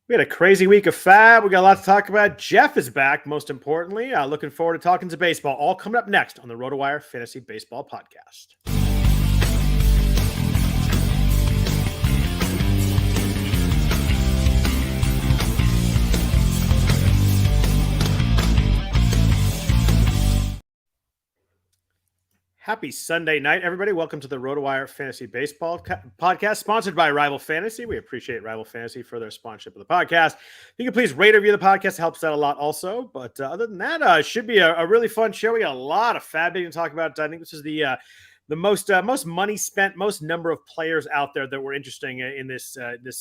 We had a crazy week of FAAB. We got a lot to talk about. Jeff is back, most importantly. Looking forward to talking to baseball. All coming up next on the RotoWire Fantasy Baseball Podcast. Happy Sunday night, everybody. Welcome to the RotoWire Fantasy Baseball Podcast, sponsored by Rival Fantasy. We appreciate Rival Fantasy for their sponsorship of the podcast. You can please rate or review the podcast. It helps out a lot also. But other than that, it should be a really fun show. We got a lot of FAAB to talk about. I think this is the most money spent, most number of players out there that were interesting in this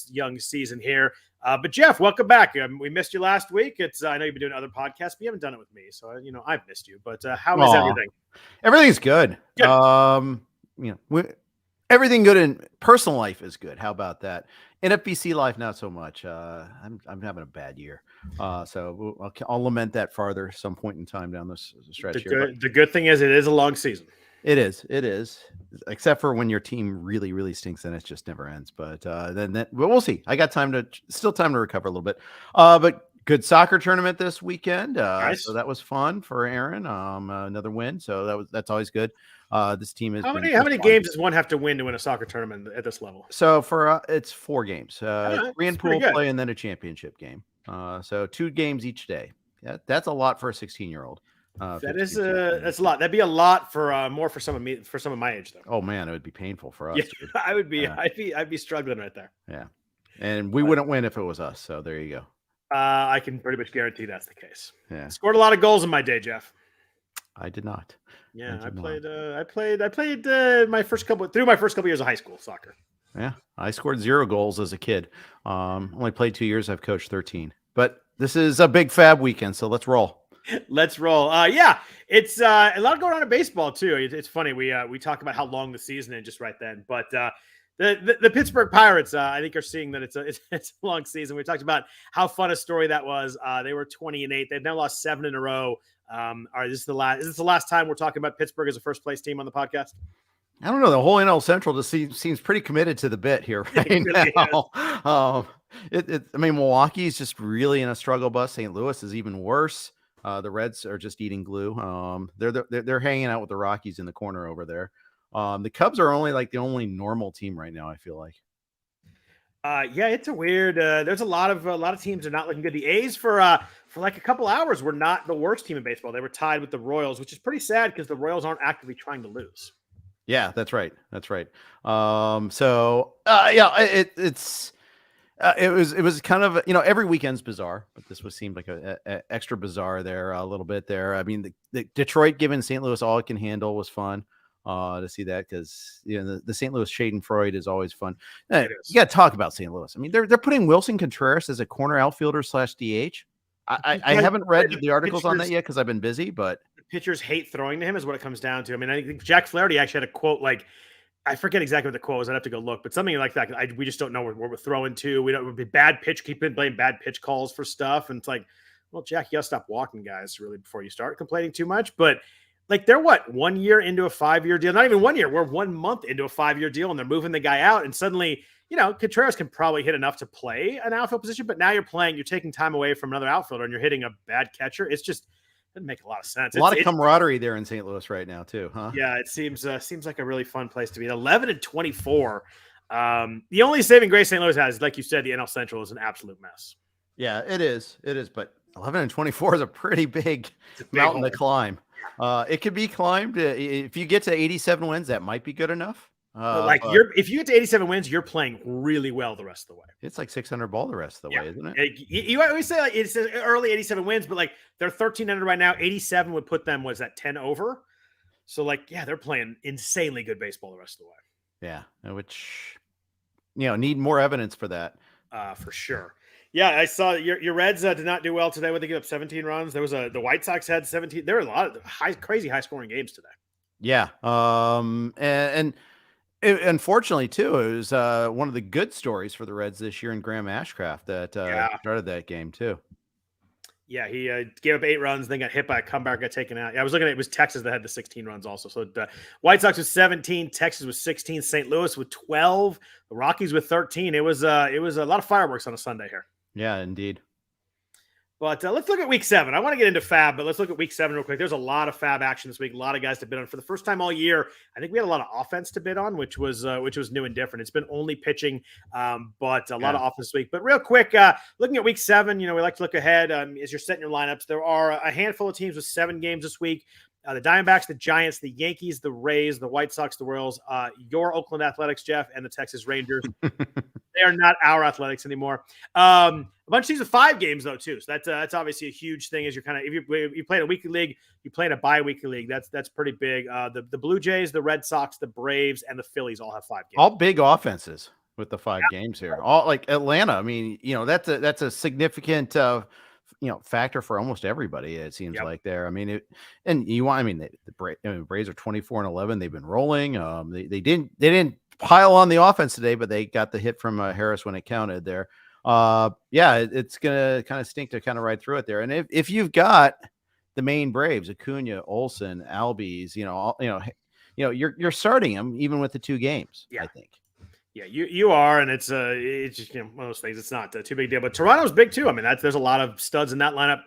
young season here. But Jeff, welcome back. We missed you last week. I know you've been doing other podcasts, but you haven't done it with me, so I've missed you. But how is everything? Everything's good. Everything good in personal life is good. How about that? In FBC life, not so much. I'm having a bad year, so I'll lament that farther some point in time down this stretch here. The good thing is it is a long season. It is, except for when your team really, really stinks and it just never ends. But then we'll see. I got time to recover a little bit. But good soccer tournament this weekend. Nice. So that was fun for Aaron. Another win. So that's always good. This team is. How many games does one have to win a soccer tournament at this level? So for it's 4 games, 3 in pool play and then a championship game. So 2 games each day. That's a lot for a 16-year-old. That's a lot. That'd be a lot for more for some of my age though. Oh man, it would be painful for us. Yeah, I would be. I'd be struggling right there. Yeah, and we wouldn't win if it was us. So there you go. I can pretty much guarantee that's the case. Yeah, scored a lot of goals in my day, Jeff. I did not. Yeah, I played my first couple years of high school soccer. Yeah, I scored 0 goals as a kid. Only played 2 years. I've coached 13. But this is a big FAAB weekend, so let's roll. Let's roll. Yeah, it's a lot going on in baseball too. It's funny we talk about how long the season is just right then, but the Pittsburgh Pirates I think are seeing that it's a long season. We talked about how fun a story that was. They were 20-8. They've now lost 7 in a row. All right, is this the last time we're talking about Pittsburgh as a first place team on the podcast? I don't know. The whole NL Central just seems pretty committed to the bit here right really now. I mean, Milwaukee's just really in a struggle bus. St. Louis is even worse. The Reds are just eating glue. They're hanging out with the Rockies in the corner over there. The Cubs are only like the only normal team right now, I feel like. Yeah, it's a weird. There's a lot of teams are not looking good. The A's for like a couple hours were not the worst team in baseball. They were tied with the Royals, which is pretty sad because the Royals aren't actively trying to lose. Yeah, that's right. It was kind of, every weekend's bizarre, but this seemed like a extra bizarre there a little bit there. I mean, the Detroit giving St. Louis all it can handle was fun to see that because the St. Louis Schadenfreude is always fun. You got to talk about St. Louis. I mean, they're putting Wilson Contreras as a corner outfielder /DH. I haven't read the articles on that yet because I've been busy, but the pitchers hate throwing to him is what it comes down to. I mean, I think Jack Flaherty actually had a quote like, I forget exactly what the quote was. I'd have to go look, but something like that. We just don't know where we're throwing to. It would be bad pitch. Keep playing bad pitch calls for stuff. And it's like, well, Jack, you got to stop walking guys really before you start complaining too much. But like they're 1 year into a 5-year deal? Not even 1 year. We're 1 month into a 5-year deal and they're moving the guy out. And suddenly, Contreras can probably hit enough to play an outfield position, but now you're taking time away from another outfielder and you're hitting a bad catcher. It's just, doesn't make a lot of sense. A lot of camaraderie there in St. Louis right now too, huh? Yeah, it seems like a really fun place to be. 11-24. The only saving grace St. Louis has, like you said, the NL Central is an absolute mess. Yeah, it is. But 11-24 is a pretty big mountain to climb. It could be climbed if you get to 87 wins. That might be good enough. If you get to 87 wins, you're playing really well the rest of the way. It's like 600 ball the rest of the way, isn't it? You always say like it's early 87 wins, but like they're 1300 right now. 87 would put them, was that 10 over? So like, yeah, they're playing insanely good baseball the rest of the way. Yeah, which need more evidence for that. For sure. Yeah, I saw your Reds did not do well today. When they give up 17 runs, there was the White Sox had 17. There were a lot of crazy high scoring games today. Yeah, and unfortunately, too, it was one of the good stories for the Reds this year in Graham Ashcraft that started that game, too. Yeah, he gave up 8 runs, then got hit by a comeback, got taken out. Yeah, I was looking at it was Texas that had the 16 runs also. So White Sox was 17, Texas was 16, St. Louis with 12, the Rockies with 13. It was a lot of fireworks on a Sunday here. Yeah, indeed. But let's look at week 7. I want to get into FAAB, but let's look at week 7 real quick. There's a lot of FAAB action this week. A lot of guys to bid on for the first time all year. I think we had a lot of offense to bid on, which was new and different. It's been only pitching, but a lot of offense this week. But real quick, looking at week 7, we like to look ahead as you're setting your lineups. There are a handful of teams with 7 games this week. The Diamondbacks, the Giants, the Yankees, the Rays, the White Sox, the Royals, your Oakland Athletics, Jeff, and the Texas Rangers. They are not our Athletics anymore. A bunch of teams with 5 games though too. So that's obviously a huge thing. As you're kind of if you play in a weekly league, you play in a bi-weekly league. That's pretty big. The Blue Jays, the Red Sox, the Braves, and the Phillies all have 5 games. All big offenses with the 5 games here. All like Atlanta. I mean, that's a significant factor for almost everybody. It seems like there. I mean, the Braves are 24-11. They've been rolling. They didn't pile on the offense today, but they got the hit from Harris when it counted there. It's gonna kind of stink to kind of ride through it there. And if you've got the main Braves, Acuna, Olsen, Albies, you're starting them even with the 2 games. I think. Yeah, you are, and it's just one of those things. It's not too big a deal, but Toronto's big too. I mean, there's a lot of studs in that lineup.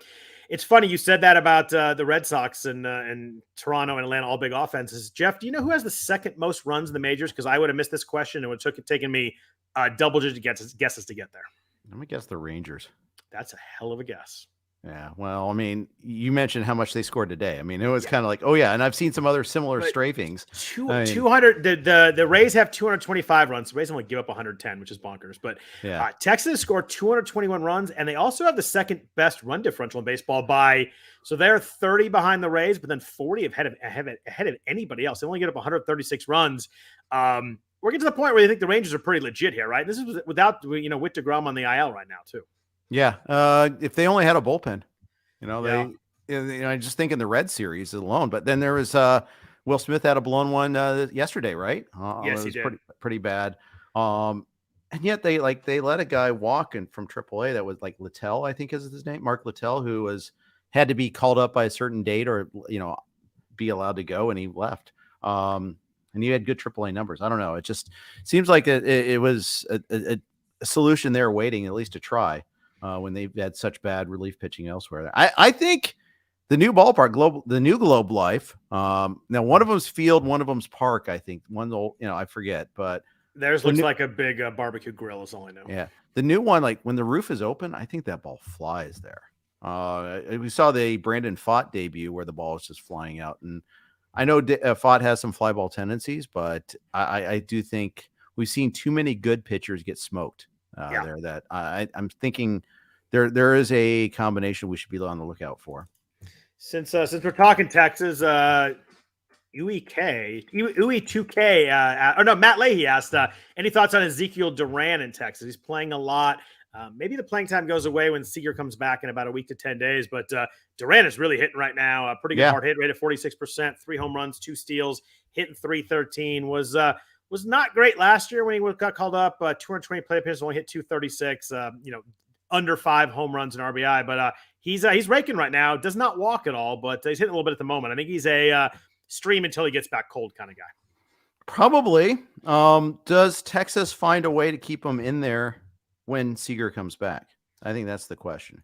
It's funny you said that about the Red Sox and Toronto and Atlanta, all big offenses. Jeff, do you know who has the second most runs in the majors? Because I would have missed this question. It would have taken me double-digit guesses to get there. Let me guess the Rangers. That's a hell of a guess. Yeah, well, I mean, you mentioned how much they scored today. I mean, it was kind of like, oh yeah, and I've seen some other similar strafings. 200. The Rays have 225 runs. The Rays only give up 110, which is bonkers. But Texas scored 221 runs, and they also have the second best run differential in baseball so they're 30 behind the Rays, but then 40 ahead of anybody else. They only get up 136 runs. We're getting to the point where you think the Rangers are pretty legit here, right? This is without with DeGrom on the IL right now too. Yeah, if they only had a bullpen, I just think in the Red Series alone. But then there was Will Smith had a blown one yesterday, right? Yes, he did. Pretty bad. And yet they let a guy walk from AAA that was like Littell, I think is his name, Mark Littell, who had to be called up by a certain date or be allowed to go, and he left. And he had good AAA numbers. I don't know. It just seems like it was a solution they're waiting at least to try. When they've had such bad relief pitching elsewhere. I think the new ballpark, the new Globe Life. Now one of them's field, one of them's park. I think one's old, I forget, but theirs looks like a big barbecue grill. Is all I know. Yeah, the new one, like when the roof is open, I think that ball flies there. We saw the Brandon Pfaadt debut where the ball was just flying out, and I know Pfaadt has some fly ball tendencies, but I do think we've seen too many good pitchers get smoked. There that I'm thinking there is a combination we should be on the lookout for. Since we're talking Texas, UE2K, Matt Leahy asked, any thoughts on Ezekiel Duran in Texas? He's playing a lot. Maybe the playing time goes away when Seager comes back in about a week to 10 days, but Duran is really hitting right now. A pretty good hard hit rate of 46%, 3 home runs, 2 steals, hitting .313. Was not great last year when he got called up. 220 plate appearances, only hit 236. Under 5 home runs and RBI. But he's raking right now. Does not walk at all, but he's hitting a little bit at the moment. I think he's a stream until he gets back cold kind of guy. Probably. Does Texas find a way to keep him in there when Seager comes back? I think that's the question.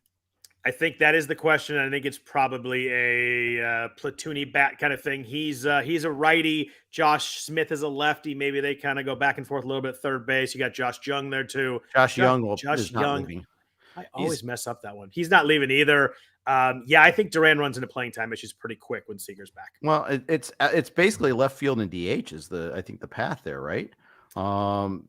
I think that is the question. I think it's probably a platoony bat kind of thing. He's a righty. Josh Smith is a lefty. Maybe they kind of go back and forth a little bit at third base. You got Josh Young there too. Josh Young. I always mess up that one. He's not leaving either. I think Duran runs into playing time issues pretty quick when Seager's back. Well, it's basically left field and DH is I think the path there, right? Probably.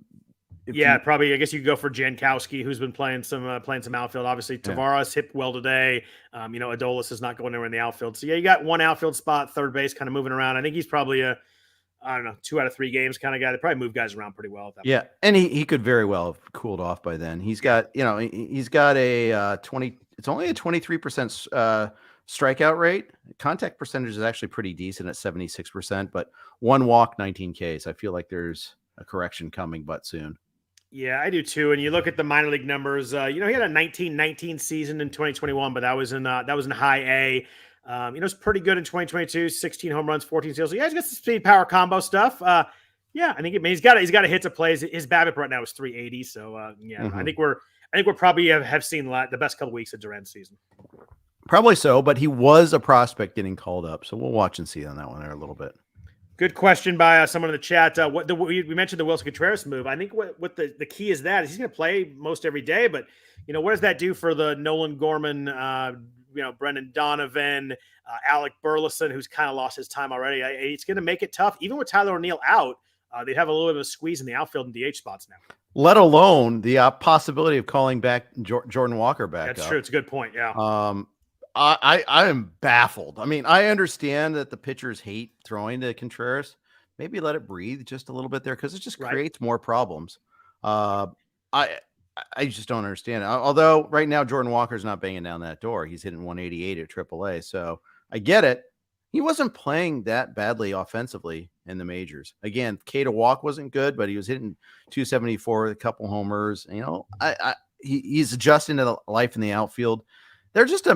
I guess you could go for Jankowski, who's been playing some outfield. Obviously, Tavares hit well today. Adolis is not going anywhere in the outfield. So you got one outfield spot, third base, kind of moving around. I think he's probably a 2 out of 3 games kind of guy. They probably move guys around pretty well at that point. And he could very well have cooled off by then. He's got he's got a 20. It's only a 23% strikeout rate. Contact percentage is actually pretty decent at 76%, but 1 walk, 19 Ks. I feel like there's a correction coming, but soon. Yeah, I do too. And you look at the minor league numbers. He had a 19-19 season in 2021, but that was in high A. It's pretty good in 2022. 16 home runs, 14 steals. So he's got some speed power combo stuff. Yeah, I think he's got to hit to plays. His BABIP right now is 380. So I think we're probably have seen the best couple weeks of Durant's season. Probably so, but he was a prospect getting called up, so we'll watch and see on that one there a little bit. Good question by someone in the chat. We mentioned the Wilson Contreras move. I think what the key is that is he's going to play most every day, but what does that do for the Nolan Gorman, Brendan Donovan, Alec Burleson, who's kind of lost his time already? It's going to make it tough, even with Tyler O'Neill out. They'd have a little bit of a squeeze in the outfield and DH spots now. Let alone the possibility of calling back Jordan Walker back. That's true. It's a good point. Yeah. I am baffled. I mean, I understand that the pitchers hate throwing to Contreras. Maybe let it breathe just a little bit there because it just creates more problems. I just don't understand it. Although right now Jordan Walker's not banging down that door. He's hitting 188 at AAA, so I get it. He wasn't playing that badly offensively in the majors. Again, K to walk wasn't good, but he was hitting 274 with a couple homers. He's adjusting to life in the outfield. They're just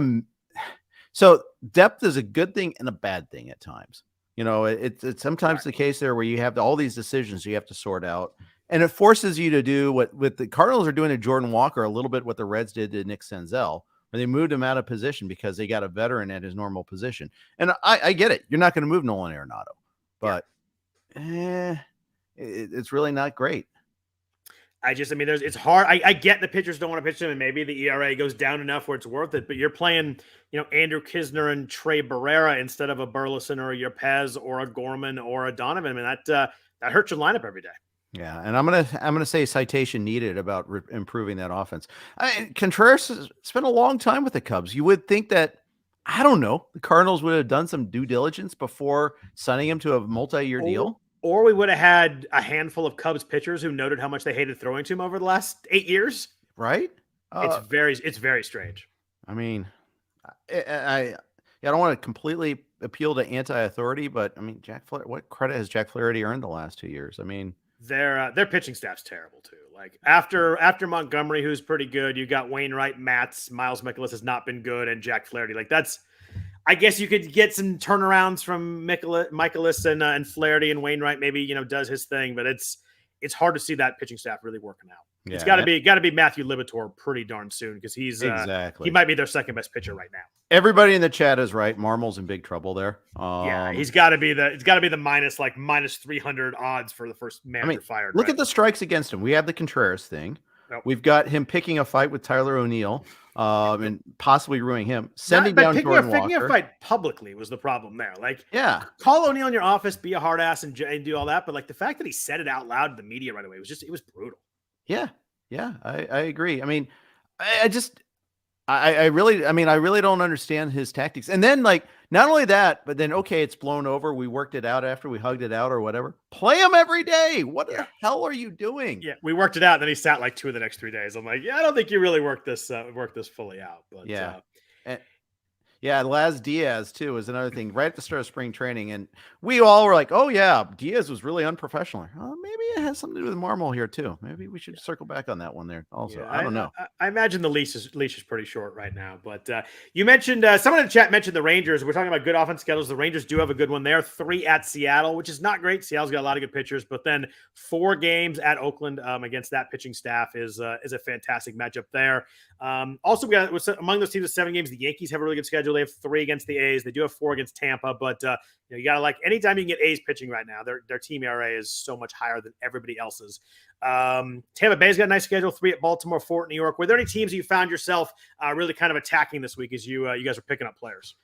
so depth is a good thing and a bad thing at times. It's sometimes the case there where you have all these decisions you have to sort out, and it forces you to do what the Cardinals are doing to Jordan Walker a little bit what the Reds did to Nick Senzel, where they moved him out of position because they got a veteran at his normal position. And I get it. You're not going to move Nolan Arenado, but it's really not great. It's hard. I get the pitchers don't want to pitch him, and maybe the ERA goes down enough where it's worth it. But you're playing, Andrew Kisner and Trey Barrera instead of a Burleson or a Yepez or a Gorman or a Donovan. I mean, that hurts your lineup every day. Yeah, and I'm gonna say citation needed about improving that offense. Contreras has spent a long time with the Cubs. You would think that the Cardinals would have done some due diligence before signing him to a multi-year deal. Or we would have had a handful of Cubs pitchers who noted how much they hated throwing to him over the last 8 years. Right? It's very strange. I mean, I don't want to completely appeal to anti-authority, but I mean, Jack Flaherty, what credit has Jack Flaherty earned the last 2 years? I mean, their pitching staff's terrible too. Like after Montgomery, who's pretty good, you got Wainwright, Matz, Miles Mikolas has not been good, and Jack Flaherty. Like I guess you could get some turnarounds from Mikolas and Flaherty, and Wainwright maybe does his thing, but it's hard to see that pitching staff really working out. Yeah. It's got to be Matthew Libator pretty darn soon because he's he might be their second best pitcher right now. Everybody in the chat is right. Marmol's in big trouble there. He's got to be the minus 300 odds for the first manager fired. Look at the strikes against him. We have the Contreras thing. Nope. We've got him picking a fight with Tyler O'Neill, and possibly ruining him. Sending down Jordan Walker. Picking a fight publicly was the problem there. Call O'Neill in your office, be a hard ass, and do all that. But the fact that he said it out loud to the media right away it was brutal. Yeah, I agree. I mean, I really don't understand his tactics. And then not only that, but then, okay, it's blown over. We worked it out after we hugged it out or whatever. Play him every day. What the hell are you doing? Yeah, we worked it out. Then he sat 2 of the next 3 days. I'm like, I don't think you really worked this fully out. But Laz Diaz too is another thing. Right at the start of spring training, and we all were like, "Oh yeah, Diaz was really unprofessional." Maybe it has something to do with Marmol here too. Maybe we should circle back on that one there. Also, I don't know. I imagine the leash is pretty short right now. But you mentioned someone in the chat mentioned the Rangers. We're talking about good offense schedules. The Rangers do have a good one there. 3 at Seattle, which is not great. Seattle's got a lot of good pitchers, but then 4 games at Oakland against that pitching staff is a fantastic matchup there. Also, we got among those teams with 7 games. The Yankees have a really good schedule. They have 3 against the A's. They do have 4 against Tampa, but you got to anytime you can get A's pitching right now, their team ERA is so much higher than everybody else's. Tampa Bay's got a nice schedule. 3 at Baltimore, 4 at New York. Were there any teams you found yourself really kind of attacking this week as you guys are picking up players?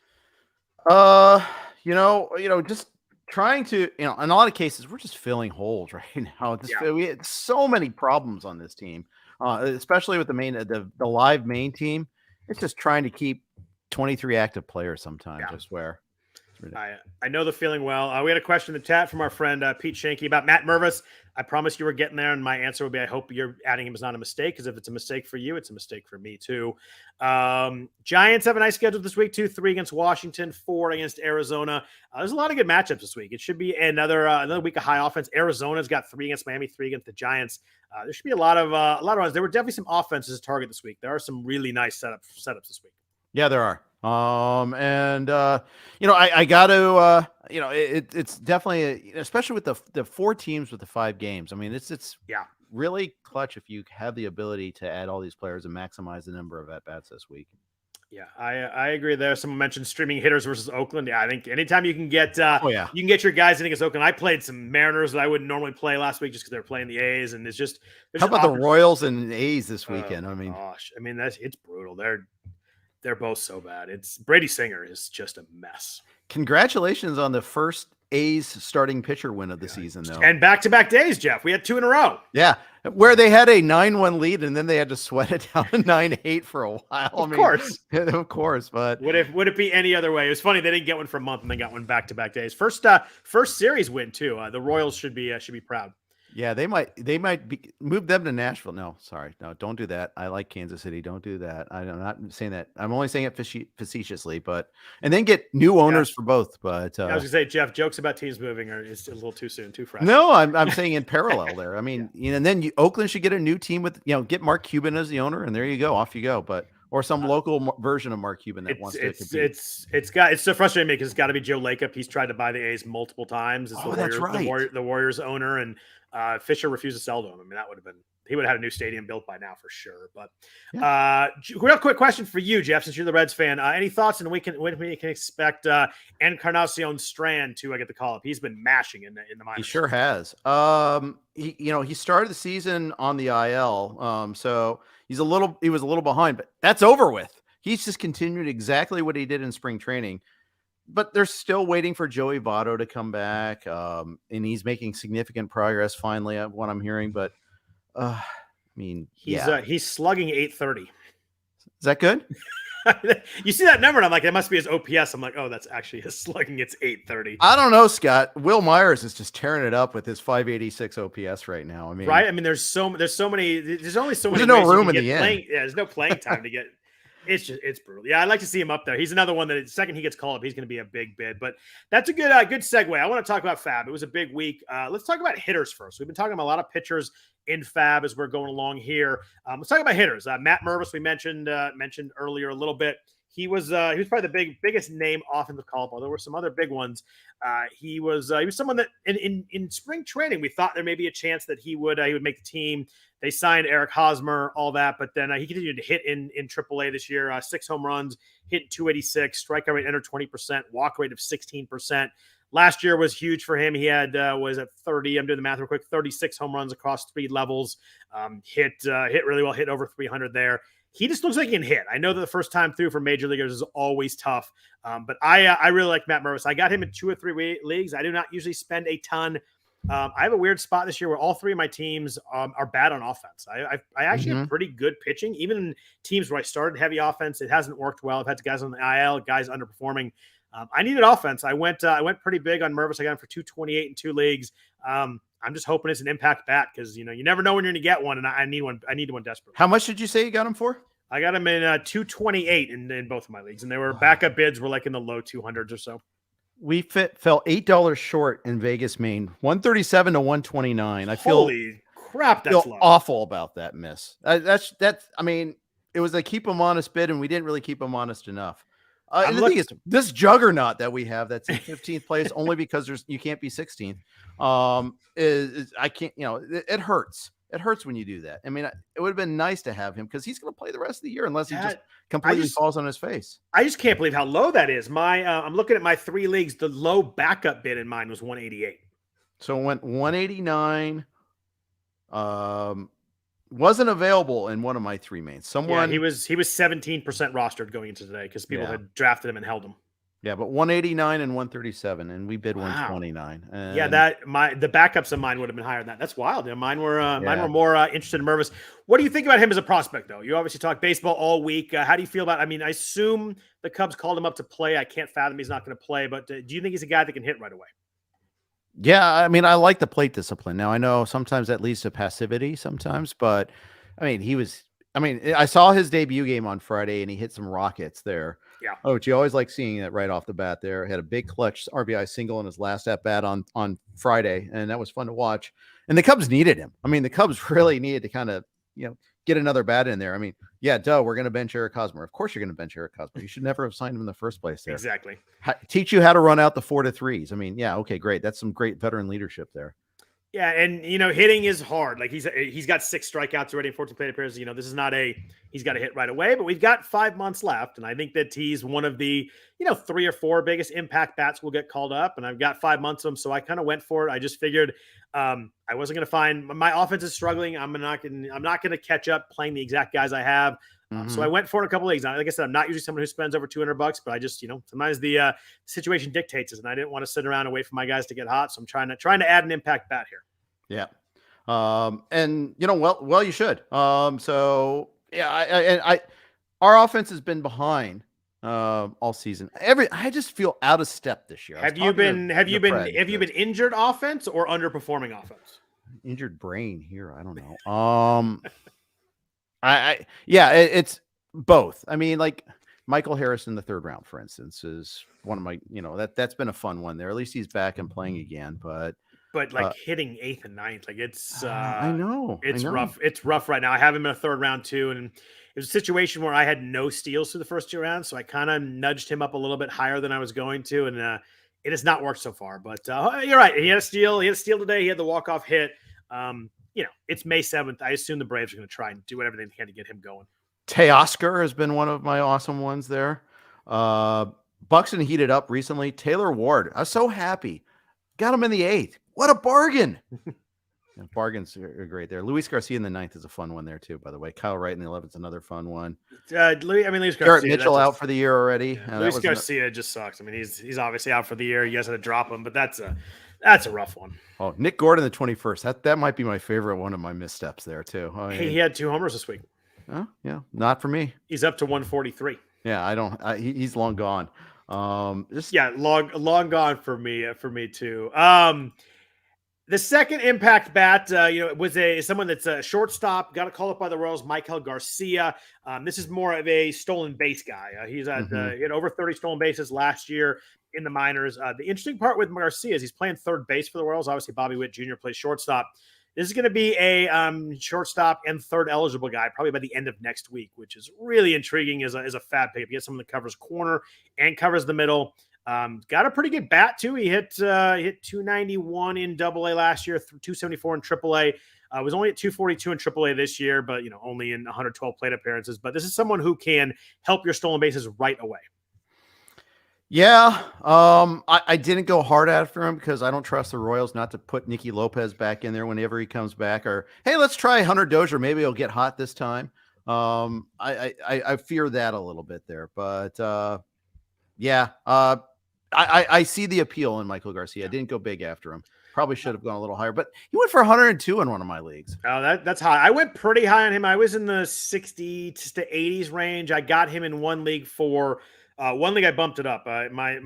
Just trying to, in a lot of cases, we're just filling holes right now. We had so many problems on this team, especially with the live main team. It's just trying to keep 23 active players sometimes, I swear. I know the feeling well. We had a question in the chat from our friend Pete Shanky about Matt Mervis. I promised you were getting there, and my answer would be I hope you're adding him is not a mistake, because if it's a mistake for you, it's a mistake for me too. Giants have a nice schedule this week too. 3 against Washington, 4 against Arizona. There's a lot of good matchups this week. It should be another week of high offense. Arizona's got 3 against Miami, 3 against the Giants. There should be a lot of runs. There were definitely some offenses to target this week. There are some really nice setups this week. Yeah, there are. I got to, it's definitely, especially with the 4 teams with the 5 games. I mean, it's Yeah. really clutch if you have the ability to add all these players and maximize the number of at bats this week. Yeah, I agree there. Someone mentioned streaming hitters versus Oakland. Yeah, I think anytime you can get Yeah, you can get your guys in against Oakland. I played some Mariners that I wouldn't normally play last week just because they're playing the A's, and there's how about the Royals and A's this oh, weekend? I mean, gosh, I mean it's brutal. They're both so bad. It's Brady Singer is just a mess. congratulations on the first A's starting pitcher win of the season, though. And back-to-back days, Jeff. We had 2 in a row. Yeah, where they had a 9-1 lead and then they had to sweat it down to 9-8 for a while. Of course. But would it be any other way? It was funny they didn't get one for a month and they got one back-to-back days. First series win too. The Royals should be proud. Yeah, they might move them to Nashville. No, sorry. No, don't do that. I like Kansas City. Don't do that. I'm not saying that. I'm only saying it facetiously, and then get new owners for both. But I was gonna say, Jeff, jokes about teams moving is a little too soon, too fresh. No, I'm saying in parallel there. I mean, and then Oakland should get a new team with, get Mark Cuban as the owner, and there you go, off you go. Or some local version of Mark Cuban that wants to compete. It's so frustrating me because it's got to be Joe Lacob. He's tried to buy the A's multiple times. It's that's right. The Warriors owner, and Fisher refused to sell to him. I mean, he would have had a new stadium built by now for sure. But real quick question for you, Jeff, since you're the Reds fan. Any thoughts on when we can expect Encarnacion Strand to get the call up? He's been mashing in the minors. He sure has. He started the season on the IL. So he was a little behind, but that's over with. He's just continued exactly what he did in spring training. But they're still waiting for Joey Votto to come back, and he's making significant progress finally, what I'm hearing. But he's slugging 830. Is that good? You see that number, and I'm like, that must be his OPS. I'm like, oh, that's actually his slugging. It's 830. I don't know, Scott. Will Myers is just tearing it up with his 586 OPS right now. I mean, right? I mean, there's only so many. There's no room in the end. There's no playing time to get. It's brutal. Yeah, I'd like to see him up there. He's another one that the second he gets called up, he's going to be a big bid. But that's a good segue. I want to talk about FAAB. It was a big week. Let's talk about hitters first. We've been talking about a lot of pitchers in FAAB as we're going along here. Let's talk about hitters. Matt Mervis, we mentioned earlier a little bit. He was probably the biggest name offensive call up. Although there were some other big ones. He was someone that in spring training we thought there may be a chance that he would make the team. They signed Eric Hosmer, all that, but then he continued to hit in AAA this year. 6 home runs, hit 286, strikeout rate under 20%, walk rate of 16%. Last year was huge for him. He had was at 30. I'm doing the math real quick. 36 home runs across 3 levels. Hit really well. Hit over 300 there. He just looks like he can hit. I know that the first time through for major leaguers is always tough, but I really like Matt Mervis. I got him in 2 or 3 leagues. I do not usually spend a ton. I have a weird spot this year where all 3 of my teams are bad on offense. I actually have pretty good pitching, even in teams where I started heavy offense. It hasn't worked well. I've had guys on the IL, guys underperforming. I needed offense. I went pretty big on Mervis. I got him for 228 in 2 leagues. I'm just hoping it's an impact bat because you never know when you're going to get one, and I need one. I need one desperately. How much did you say you got him for? I got him in 228 in both of my leagues, and they were backup bids were like in the low 200s or so. We fell $8 short in Vegas, Maine, 137 to 129. I feel holy crap, that's low. Awful about that miss. That's. I mean, it was a keep them honest bid, and we didn't really keep them honest enough. And the thing is, this juggernaut that we have that's in 15th place only because you can't be 16th. I can't. It hurts. It hurts when you do that. I mean, it would have been nice to have him because he's going to play the rest of the year unless he just completely falls on his face. I just can't believe how low that is. I'm looking at my 3 leagues. The low backup bid in mine was 188. So it went 189. Wasn't available in one of my 3 mains. He was 17% rostered going into today because people had drafted him and held him. Yeah, but 189 and 137, and we bid 129. And the backups of mine would have been higher than that. That's wild. Mine were more interested in Mervis. What do you think about him as a prospect, though? You obviously talk baseball all week. How do you feel about? I mean, I assume the Cubs called him up to play. I can't fathom he's not going to play. But do you think he's a guy that can hit right away? Yeah, I mean, I like the plate discipline. Now I know sometimes that leads to passivity sometimes, but I mean, I saw his debut game on Friday and he hit some rockets there. Yeah. Oh, you always like seeing that right off the bat there. Had a big clutch RBI single in his last at bat on Friday, and that was fun to watch. And the Cubs needed him. I mean, the Cubs really needed to kind of get another bat in there. I mean, yeah, we're going to bench Eric Hosmer. Of course you're going to bench Eric Hosmer. You should never have signed him in the first place there. Exactly. Teach you how to run out the 4-3s. I mean, yeah, okay, great. That's some great veteran leadership there. Yeah, and hitting is hard. Like he's got 6 strikeouts already in 14 plate appearances. This is not he's got to hit right away, but we've got 5 months left, and I think that he's one of the 3 or 4 biggest impact bats will get called up, and I've got 5 months of them, so I kind of went for it. I just figured I wasn't going to find my offense is struggling. I'm not going to catch up playing the exact guys I have. So I went for it a couple of leagues. Like I said, I'm not usually someone who spends over $200, but I just, sometimes the situation dictates it, and I didn't want to sit around and wait for my guys to get hot. So I'm trying to add an impact bat here. Yeah. And well, you should. So yeah, our offense has been behind all season. I just feel out of step this year. Have you been injured offense or underperforming offense? Injured brain here. I don't know. It's both. I mean, like Maikel Harris in the 3rd round, for instance, is one of my, that's been a fun one there. At least he's back and playing again, but hitting 8th and 9th, like it's I know rough. It's rough right now. I have him in a 3rd round too, and it was a situation where I had no steals through the first 2 rounds, so I kind of nudged him up a little bit higher than I was going to, and it has not worked so far. But you're right. He had a steal. He had a steal today. He had the walk-off hit. It's May 7th. I assume the Braves are going to try and do whatever they can to get him going. Teoscar has been one of my awesome ones there. Buxton heated up recently. Taylor Ward, I was so happy. Got him in the 8th. What a bargain. Bargains are great there. Luis Garcia in the 9th is a fun one there too, by the way. Kyle Wright in the 11th is another fun one. Luis Garcia. Garrett Mitchell out for the year already. Yeah, Luis Garcia just sucks. I mean, he's obviously out for the year. You guys had to drop him, but that's a rough one. Oh, Nick Gordon, the 21st. That might be my favorite one of my missteps there too. He had 2 homers this week. Oh, yeah, not for me. He's up to 143. Yeah, he's long gone. Long gone for me too. The second impact bat, was someone that's a shortstop, got a call up by the Royals, Maikel Garcia. This is more of a stolen base guy. He had over 30 stolen bases last year in the minors. The interesting part with Garcia is he's playing 3rd base for the Royals. Obviously, Bobby Witt Jr. plays shortstop. This is going to be a shortstop and 3rd eligible guy probably by the end of next week, which is really intriguing as a FAAB pick. You get someone that covers corner and covers the middle. Got a pretty good bat too. He hit 291 in AA last year, 274 in AAA. Was only at 242 in AAA this year, but only in 112 plate appearances. But this is someone who can help your stolen bases right away. Yeah, I didn't go hard after him because I don't trust the Royals not to put Nicky Lopez back in there whenever he comes back. Or hey, let's try Hunter Dozier. Maybe he'll get hot this time. I fear that a little bit there, but I see the appeal in Maikel Garcia. I didn't go big after him. Probably should have gone a little higher, but he went for 102 in one of my leagues. Oh, that's high. I went pretty high on him. I was in the 60s to 80s range. I got him in one league for one league. I bumped it up. My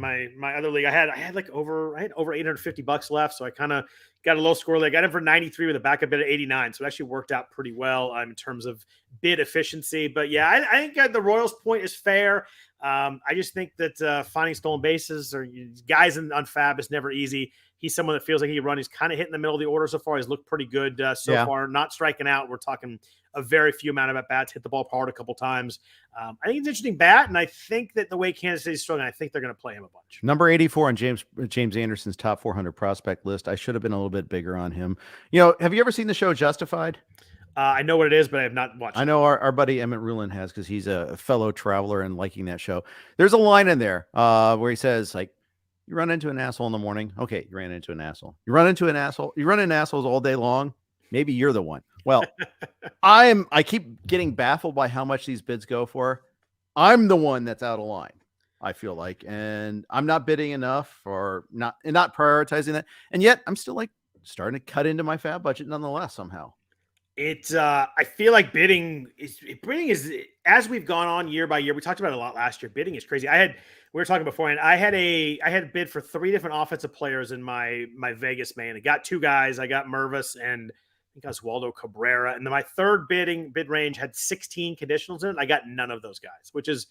other league, I had over $850 left, so I kind of got a low score. I got him for 93 with a backup bid at 89, so it actually worked out pretty well in terms of bid efficiency. But yeah, I think the Royals' point is fair. I just think that finding stolen bases or guys on FAAB is never easy. He's someone that feels like he can run. He's kind of hitting the middle of the order so far. He's looked pretty good so far, not striking out. We're talking a very few amount of at-bats, hit the ball hard a couple times. I think it's an interesting bat, and I think that the way Kansas City's struggling, I think they're going to play him a bunch. Number 84 on James Anderson's top 400 prospect list. I should have been a little bit bigger on him. Have you ever seen the show Justified? I know what it is, but I have not watched it. I know our buddy Emmett Rulin has because he's a fellow traveler and liking that show. There's a line in there where he says, like, you run into an asshole in the morning. Okay, you ran into an asshole. You run into an asshole. You run into assholes all day long. Maybe you're the one. Well, I keep getting baffled by how much these bids go for. I'm the one that's out of line, I feel like, and I'm not bidding enough or not prioritizing that. And yet I'm still like starting to cut into my FAAB budget nonetheless somehow. I feel like bidding is as we've gone on year by year. We talked about it a lot last year. Bidding is crazy. We were talking beforehand. I had a bid for 3 different offensive players in my Vegas main. I got 2 guys. I got Mervis and I think Oswaldo Cabrera. And then my third bid range had 16 conditionals in it. I got none of those guys, which is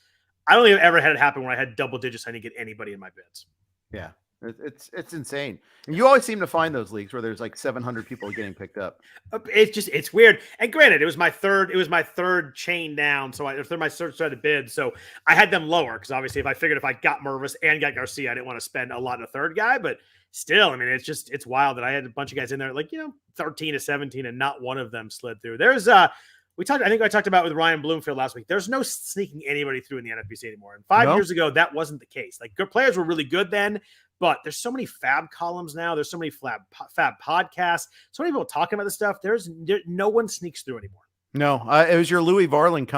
I don't think I've ever had it happen where I had double digits. I didn't get anybody in my bids. Yeah. It's insane. And you always seem to find those leagues where there's like 700 people getting picked up. It's weird. And granted, it was my third chain down. So they're my third set of bids. So I had them lower because obviously if I got Mervis and got Garcia, I didn't want to spend a lot on a third guy. But still, I mean, it's wild that I had a bunch of guys in there, like, 13 to 17, and not one of them slid through. There's I think I talked about with Ryan Bloomfield last week. There's no sneaking anybody through in the NFBC anymore. And 5 years ago, that wasn't the case. Like, good players were really good then, but there's so many FAAB columns now. There's so many FAAB podcasts. So many people talking about this stuff. No one sneaks through anymore. No, it was your Louis Varland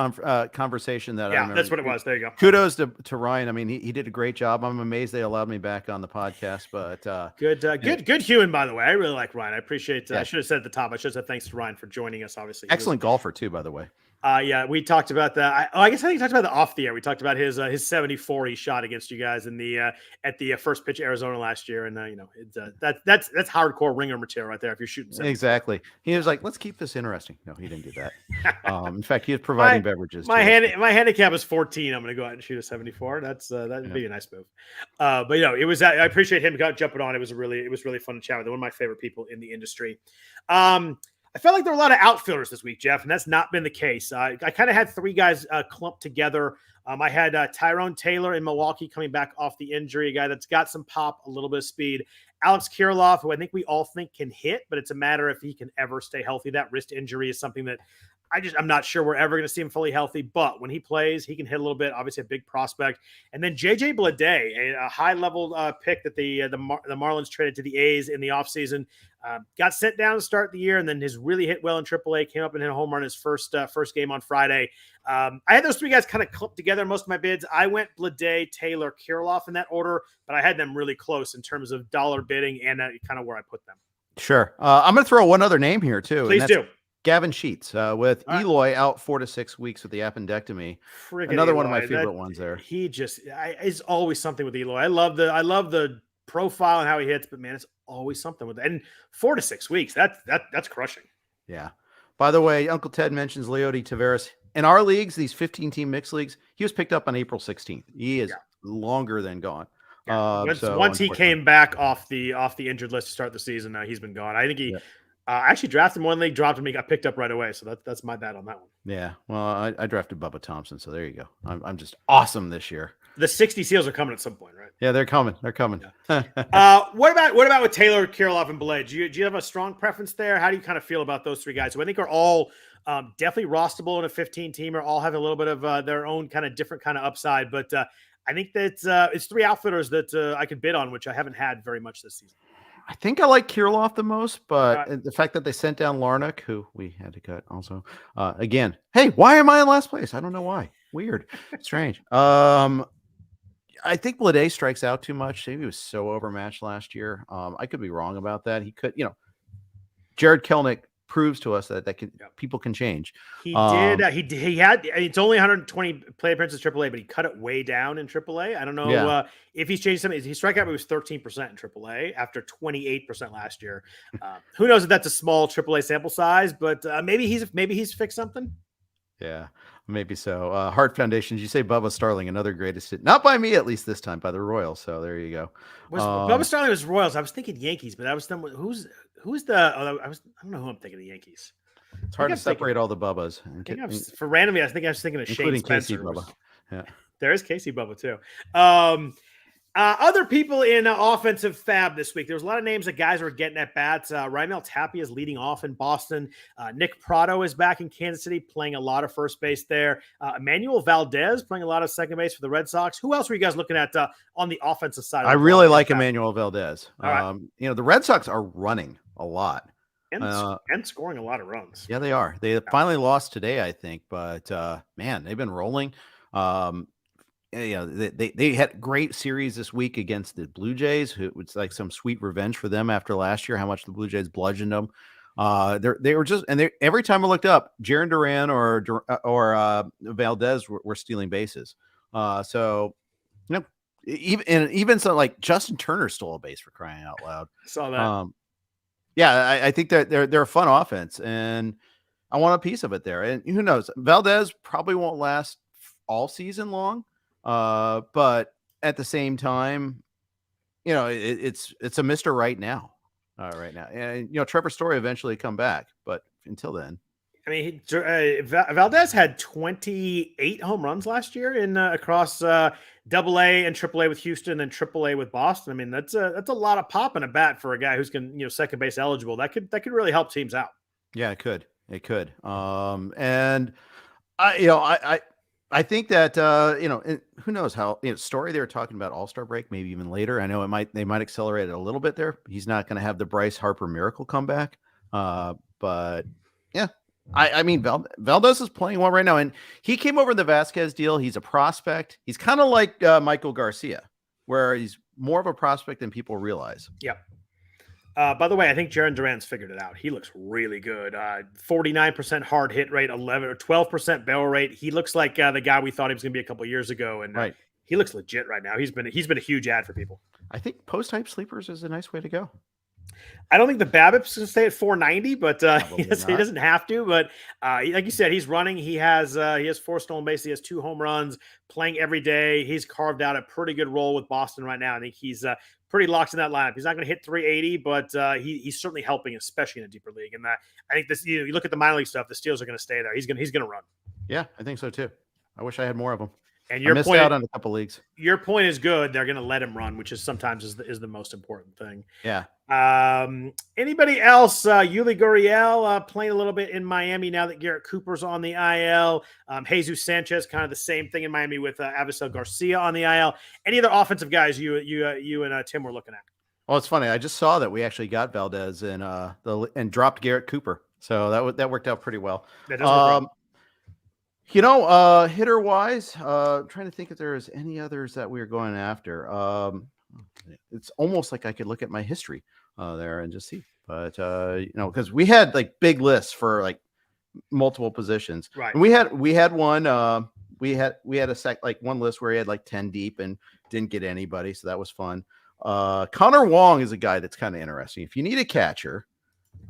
conversation that I remember. That's what it was. There you go. Kudos to Ryan. I mean, he did a great job. I'm amazed they allowed me back on the podcast, but good human, by the way. I really like Ryan. I appreciate. I should have said at the top. I should have said thanks to Ryan for joining us. Obviously, excellent golfer too, by the way. We talked about that. I guess I think we talked about the off the air. We talked about his 74 he shot against you guys in the at the first pitch Arizona last year, and that's hardcore ringer material right there. If you're shooting 74. Exactly, he was like, "Let's keep this interesting." No, he didn't do that. In fact, he was providing beverages. My handicap is 14. I'm going to go out and shoot a 74. That'd be a nice move. But it was. I appreciate him jumping on. It was really fun to chat with him. One of my favorite people in the industry. I felt like there were a lot of outfielders this week, Jeff, and that's not been the case. I kind of had three guys clumped together. I had Tyrone Taylor in Milwaukee coming back off the injury, a guy that's got some pop, a little bit of speed. Alex Kirilloff, who I think we all think can hit, but it's a matter if he can ever stay healthy. That wrist injury is something that I'm not sure we're ever going to see him fully healthy, but when he plays, he can hit a little bit. Obviously, a big prospect. And then JJ Bleday, a high-level pick that the Marlins traded to the A's in the offseason, got sent down to start the year, and then has really hit well in AAA. Came up and hit a home run in his first game on Friday. I had those three guys kind of clumped together in most of my bids. I went Bleday, Taylor, Kirilloff in that order, but I had them really close in terms of dollar bidding and kind of where I put them. Sure. I'm going to throw one other name here, too. Please do. Gavin Sheets with Eloy out 4 to 6 weeks with the appendectomy. Another one of my favorite ones there. He is always something with Eloy. I love the profile and how he hits, but man, it's always something with it. And 4 to 6 weeks, that's crushing. Yeah. By the way, Uncle Ted mentions Leody Taveras. In our leagues, these 15-team mixed leagues, he was picked up on April 16th. He is longer than gone. Yeah. Once he came back off the injured list to start the season, he's been gone. I think he actually drafted him one league, dropped him, he got picked up right away. So that's my bad on that one. Yeah. Well, I drafted Bubba Thompson, so there you go. I'm just awesome this year. The 60 seals are coming at some point, right? Yeah, they're coming. They're coming. Yeah. What about with Taylor, Kirilloff, and Bleday? Do you have a strong preference there? How do you kind of feel about those three guys who I think are all definitely rosterable in a 15-teamer, all have a little bit of their own kind of different kind of upside, but I think that it's three outfitters that I could bid on, which I haven't had very much this season. I think I like Kirilloff the most, but the fact that they sent down Larnach, who we had to cut also, again, hey, why am I in last place? I don't know why. Weird. Strange. I think Bleday strikes out too much. He was so overmatched last year. I could be wrong about that. He could, Jared Kelenic proves to us that people can change. He did. He had. It's only 120 play appearances in AAA, but he cut it way down in AAA. I don't know if he's changed something. His strikeout rate was 13% in AAA after 28% last year. Who knows if that's a small AAA sample size, but maybe he's fixed something. Yeah, maybe so. Hart Foundation, did you say Bubba Starling, another greatest hit? Not by me, at least this time, by the Royals. So there you go. Bubba Starling was Royals. I was thinking Yankees, but I was thinking who's the? I don't know who I'm thinking of Yankees. It's hard to separate all the Bubbas. For randomly, I was thinking of Shane Spencer. Casey Bubba. Yeah, there is Casey Bubba too. Other people in offensive FAAB this week. There's a lot of names that guys are getting at bats. Raimel Tapia is leading off in Boston. Nick Pratto is back in Kansas City, playing a lot of first base there. Emmanuel Valdez playing a lot of second base for the Red Sox. Who else were you guys looking at on the offensive side? I really like Emmanuel Valdez. Right. The Red Sox are running a lot. And scoring a lot of runs. Yeah, they are. They finally lost today, I think, but man, they've been rolling. They had a great series this week against the Blue Jays, who was like some sweet revenge for them after last year, how much the Blue Jays bludgeoned them. They were just, and every time I looked up, Jaron Duran or Valdez were stealing bases. So even so, like Justin Turner stole a base for crying out loud. I saw that. I think that they're a fun offense, and I want a piece of it there. And who knows, Valdez probably won't last all season long. But at the same time, it's a Mr. Right now. Right now. And, Trevor Story eventually come back. But until then. I mean, Valdez had 28 home runs last year in across Double-A and Triple-A with Houston and Triple-A with Boston. I mean, that's a lot of pop in a bat for a guy who's second base eligible. That could really help teams out. Yeah, it could. And I think that who knows how Story they were talking about All-Star break, maybe even later. I know they might accelerate it a little bit there. He's not going to have the Bryce Harper miracle comeback, but yeah. I mean, Valdez is playing well right now, and he came over the Vasquez deal. He's a prospect. He's kind of like Maikel Garcia, where he's more of a prospect than people realize. Yep. By the way, I think Jarren Duran's figured it out. He looks really good. 49% hard hit rate, 11 or 12% barrel rate. He looks like the guy we thought he was going to be a couple of years ago, and right. He looks legit right now. He's been a huge ad for people. I think post-hype sleepers is a nice way to go. I don't think the BABIP's going to stay at 490, but he doesn't have to. But like you said, he's running. He has 4 stolen bases. He has 2 home runs, playing every day. He's carved out a pretty good role with Boston right now. I think he's pretty locked in that lineup. He's not going to hit 380, but he's certainly helping, especially in a deeper league. And that I think this, you look at the minor league stuff, the Steels are going to stay there. He's going to run. Yeah, I think so too. I wish I had more of them. And I missed out on a couple leagues. Your point is good. They're going to let him run, which is sometimes is the most important thing. Yeah. Anybody else? Yuli Gurriel playing a little bit in Miami now that Garrett Cooper's on the IL. Jesus Sanchez, kind of the same thing in Miami with Avisel Garcia on the IL. Any other offensive guys you and Tim were looking at? Well, it's funny. I just saw that we actually got Valdez and dropped Garrett Cooper, so that worked out pretty well. That does work hitter wise, trying to think if there is any others that we were going after. It's almost like I could look at my history there and just see, but because we had like big lists for like multiple positions, right? And we had one, we had one list where he had like 10 deep and didn't get anybody, so that was fun. Connor Wong is a guy that's kind of interesting. If you need a catcher,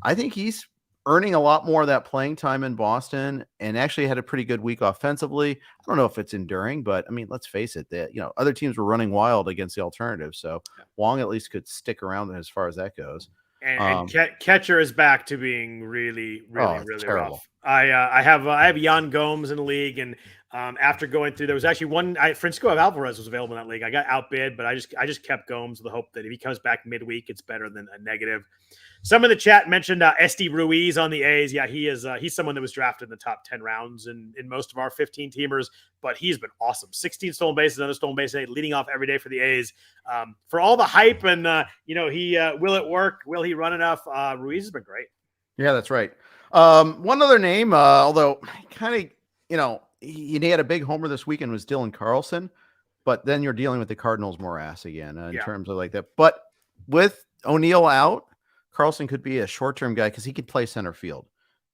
I think he's earning a lot more of that playing time in Boston and actually had a pretty good week offensively. I don't know if it's enduring, but I mean, let's face it, that other teams were running wild against the alternative. So Wong at least could stick around as far as that goes. And catcher is back to being really terrible. rough. I have Yan Gomes in the league, and after going through, there was actually one. Francisco Alvarez was available in that league. I got outbid, but I just kept Gomes with the hope that if he comes back midweek, it's better than a negative. Some of the chat mentioned Esty Ruiz on the A's. Yeah, he is. He's someone that was drafted in the top 10 rounds in most of our 15 teamers, but he's been awesome. 16 stolen bases, another stolen base, leading off every day for the A's. For all the hype and will it work? Will he run enough? Ruiz has been great. Yeah, that's right. One other name, although kind of he had a big homer this weekend, was Dylan Carlson, but then you're dealing with the Cardinals morass again in terms of like that. But with O'Neill out, Carlson could be a short-term guy because he could play center field.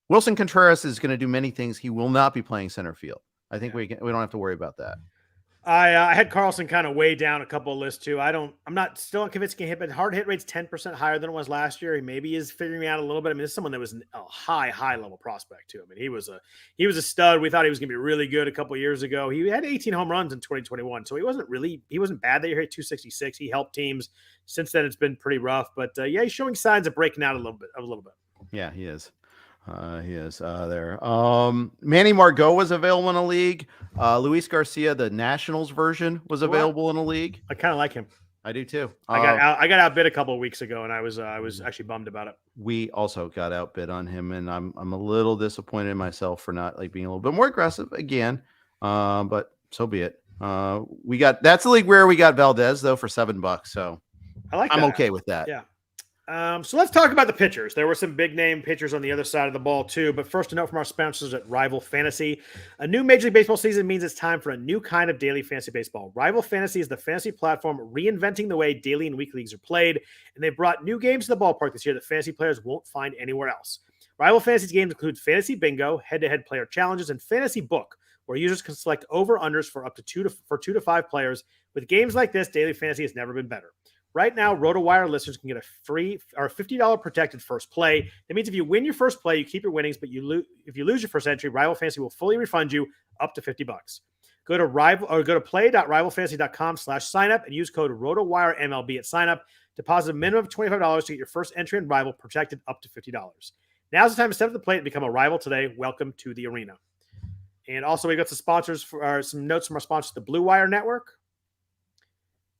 Wilson Contreras is going to do many things. He will not be playing center field. I think we don't have to worry about that. I had Carlson kind of way down a couple of lists too. I'm still not convinced he can hit, but hard hit rate's 10% higher than it was last year. He maybe is figuring me out a little bit. I mean, this is someone that was a high level prospect too. I mean, he was a stud. We thought he was going to be really good a couple of years ago. He had 18 home runs in 2021, so he wasn't bad that year. He hit 266. He helped teams. Since then, it's been pretty rough. But he's showing signs of breaking out a little bit. Yeah, he is. There. Manny Margot was available in a league. Luis Garcia, the Nationals version, was available in a league. I kind of like him. I do too. I got outbid a couple of weeks ago, and I was actually bummed about it. We also got outbid on him, and I'm a little disappointed in myself for not being a little bit more aggressive again. But so be it. That's the league where we got Valdez though for $7. So I'm okay with that. Yeah. So let's talk about the pitchers. There were some big name pitchers on the other side of the ball too, but first a note from our sponsors at Rival Fantasy. A new Major League Baseball season means it's time for a new kind of daily fantasy baseball. Rival Fantasy is the fantasy platform reinventing the way daily and weekly leagues are played, and they brought new games to the ballpark this year that fantasy players won't find anywhere else. Rival Fantasy's games include Fantasy Bingo, head-to-head player challenges, and Fantasy Book, where users can select over-unders for up to 2 to 5 players. With games like this, daily fantasy has never been better. Right now, RotoWire listeners can get a free or $50 protected first play. That means if you win your first play, you keep your winnings, but if you lose your first entry, Rival Fantasy will fully refund you up to $50. Go to play.rivalfantasy.com/signup and use code RotoWire MLB at signup. Deposit a minimum of $25 to get your first entry in Rival protected up to $50. Now's the time to step to the plate and become a Rival today. Welcome to the arena. And also, we've got some sponsors some notes from our sponsors, the Blue Wire Network.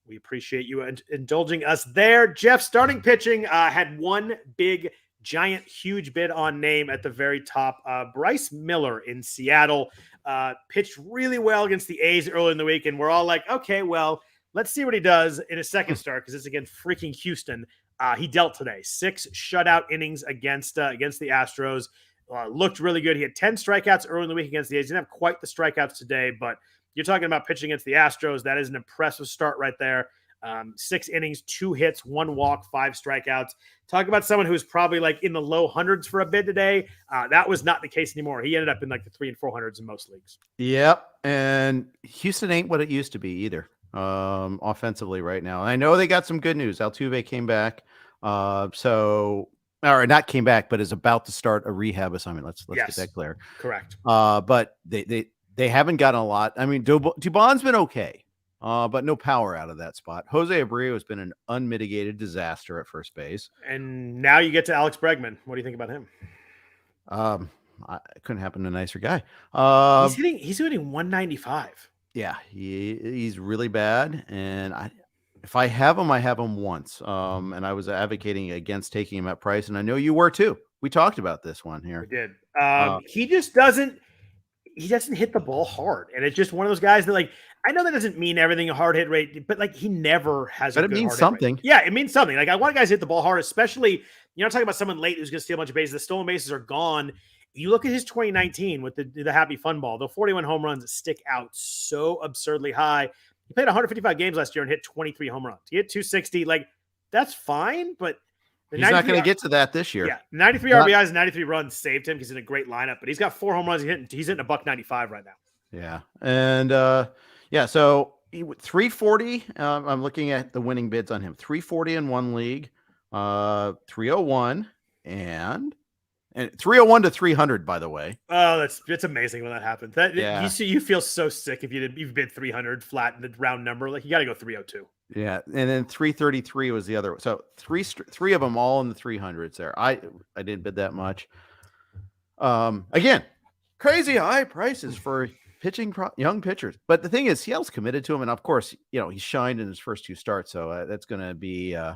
We appreciate you indulging us there. Jeff, starting pitching, had one big, giant, huge bid on name at the very top. Bryce Miller in Seattle pitched really well against the A's early in the week, and we're all like, okay, well, let's see what he does in his second start because it's against freaking Houston. He dealt today. 6 shutout innings against the Astros. Looked really good. He had 10 strikeouts early in the week against the A's. He didn't have quite the strikeouts today, but you're talking about pitching against the Astros. That is an impressive start right there. 6 innings, 2 hits, 1 walk, 5 strikeouts. Talk about someone who's probably like in the low hundreds for a bid today. That was not the case anymore. He ended up in like the 300s and 400s in most leagues. Yep. And Houston ain't what it used to be either. Offensively right now. And I know they got some good news. Altuve came back. Or not came back, but is about to start a rehab assignment. Let's get that clear. Correct. But they haven't gotten a lot. I mean, Dubon's been okay, but no power out of that spot. Jose Abreu has been an unmitigated disaster at first base. And now you get to Alex Bregman. What do you think about him? It couldn't happen to a nicer guy. He's hitting 195. Yeah, he's really bad. And if I have him once. And I was advocating against taking him at price, and I know you were too. We talked about this one here. We did. He just doesn't hit the ball hard. And it's just one of those guys that, like, I know that doesn't mean everything a hard hit rate, but like he never has but it means something. Yeah, it means something. Like I want guys to hit the ball hard, especially you're not talking about someone late who's going to steal a bunch of bases. The stolen bases are gone. You look at his 2019 with the happy fun ball, the 41 home runs stick out so absurdly high. He played 155 games last year and hit 23 home runs. He hit 260. Like, that's fine, but he's not going to get to that this year. Yeah, 93 RBIs and 93 runs saved him because he's in a great lineup, but he's got 4 home runs. He's hitting $195 right now. Yeah. And, so 340, I'm looking at the winning bids on him. 340 in one league, 301, and 301 to 300, by the way. Oh, it's amazing when that happens. You feel so sick if you've bid 300 flat in the round number. Like you got to go 302. Yeah, and then 333 was the other. So three of them all in the 300s there. I didn't bid that much. Again, crazy high prices for pitching young pitchers. But the thing is, Seattle's committed to him, and of course, he shined in his first 2 starts. So that's going to be yeah.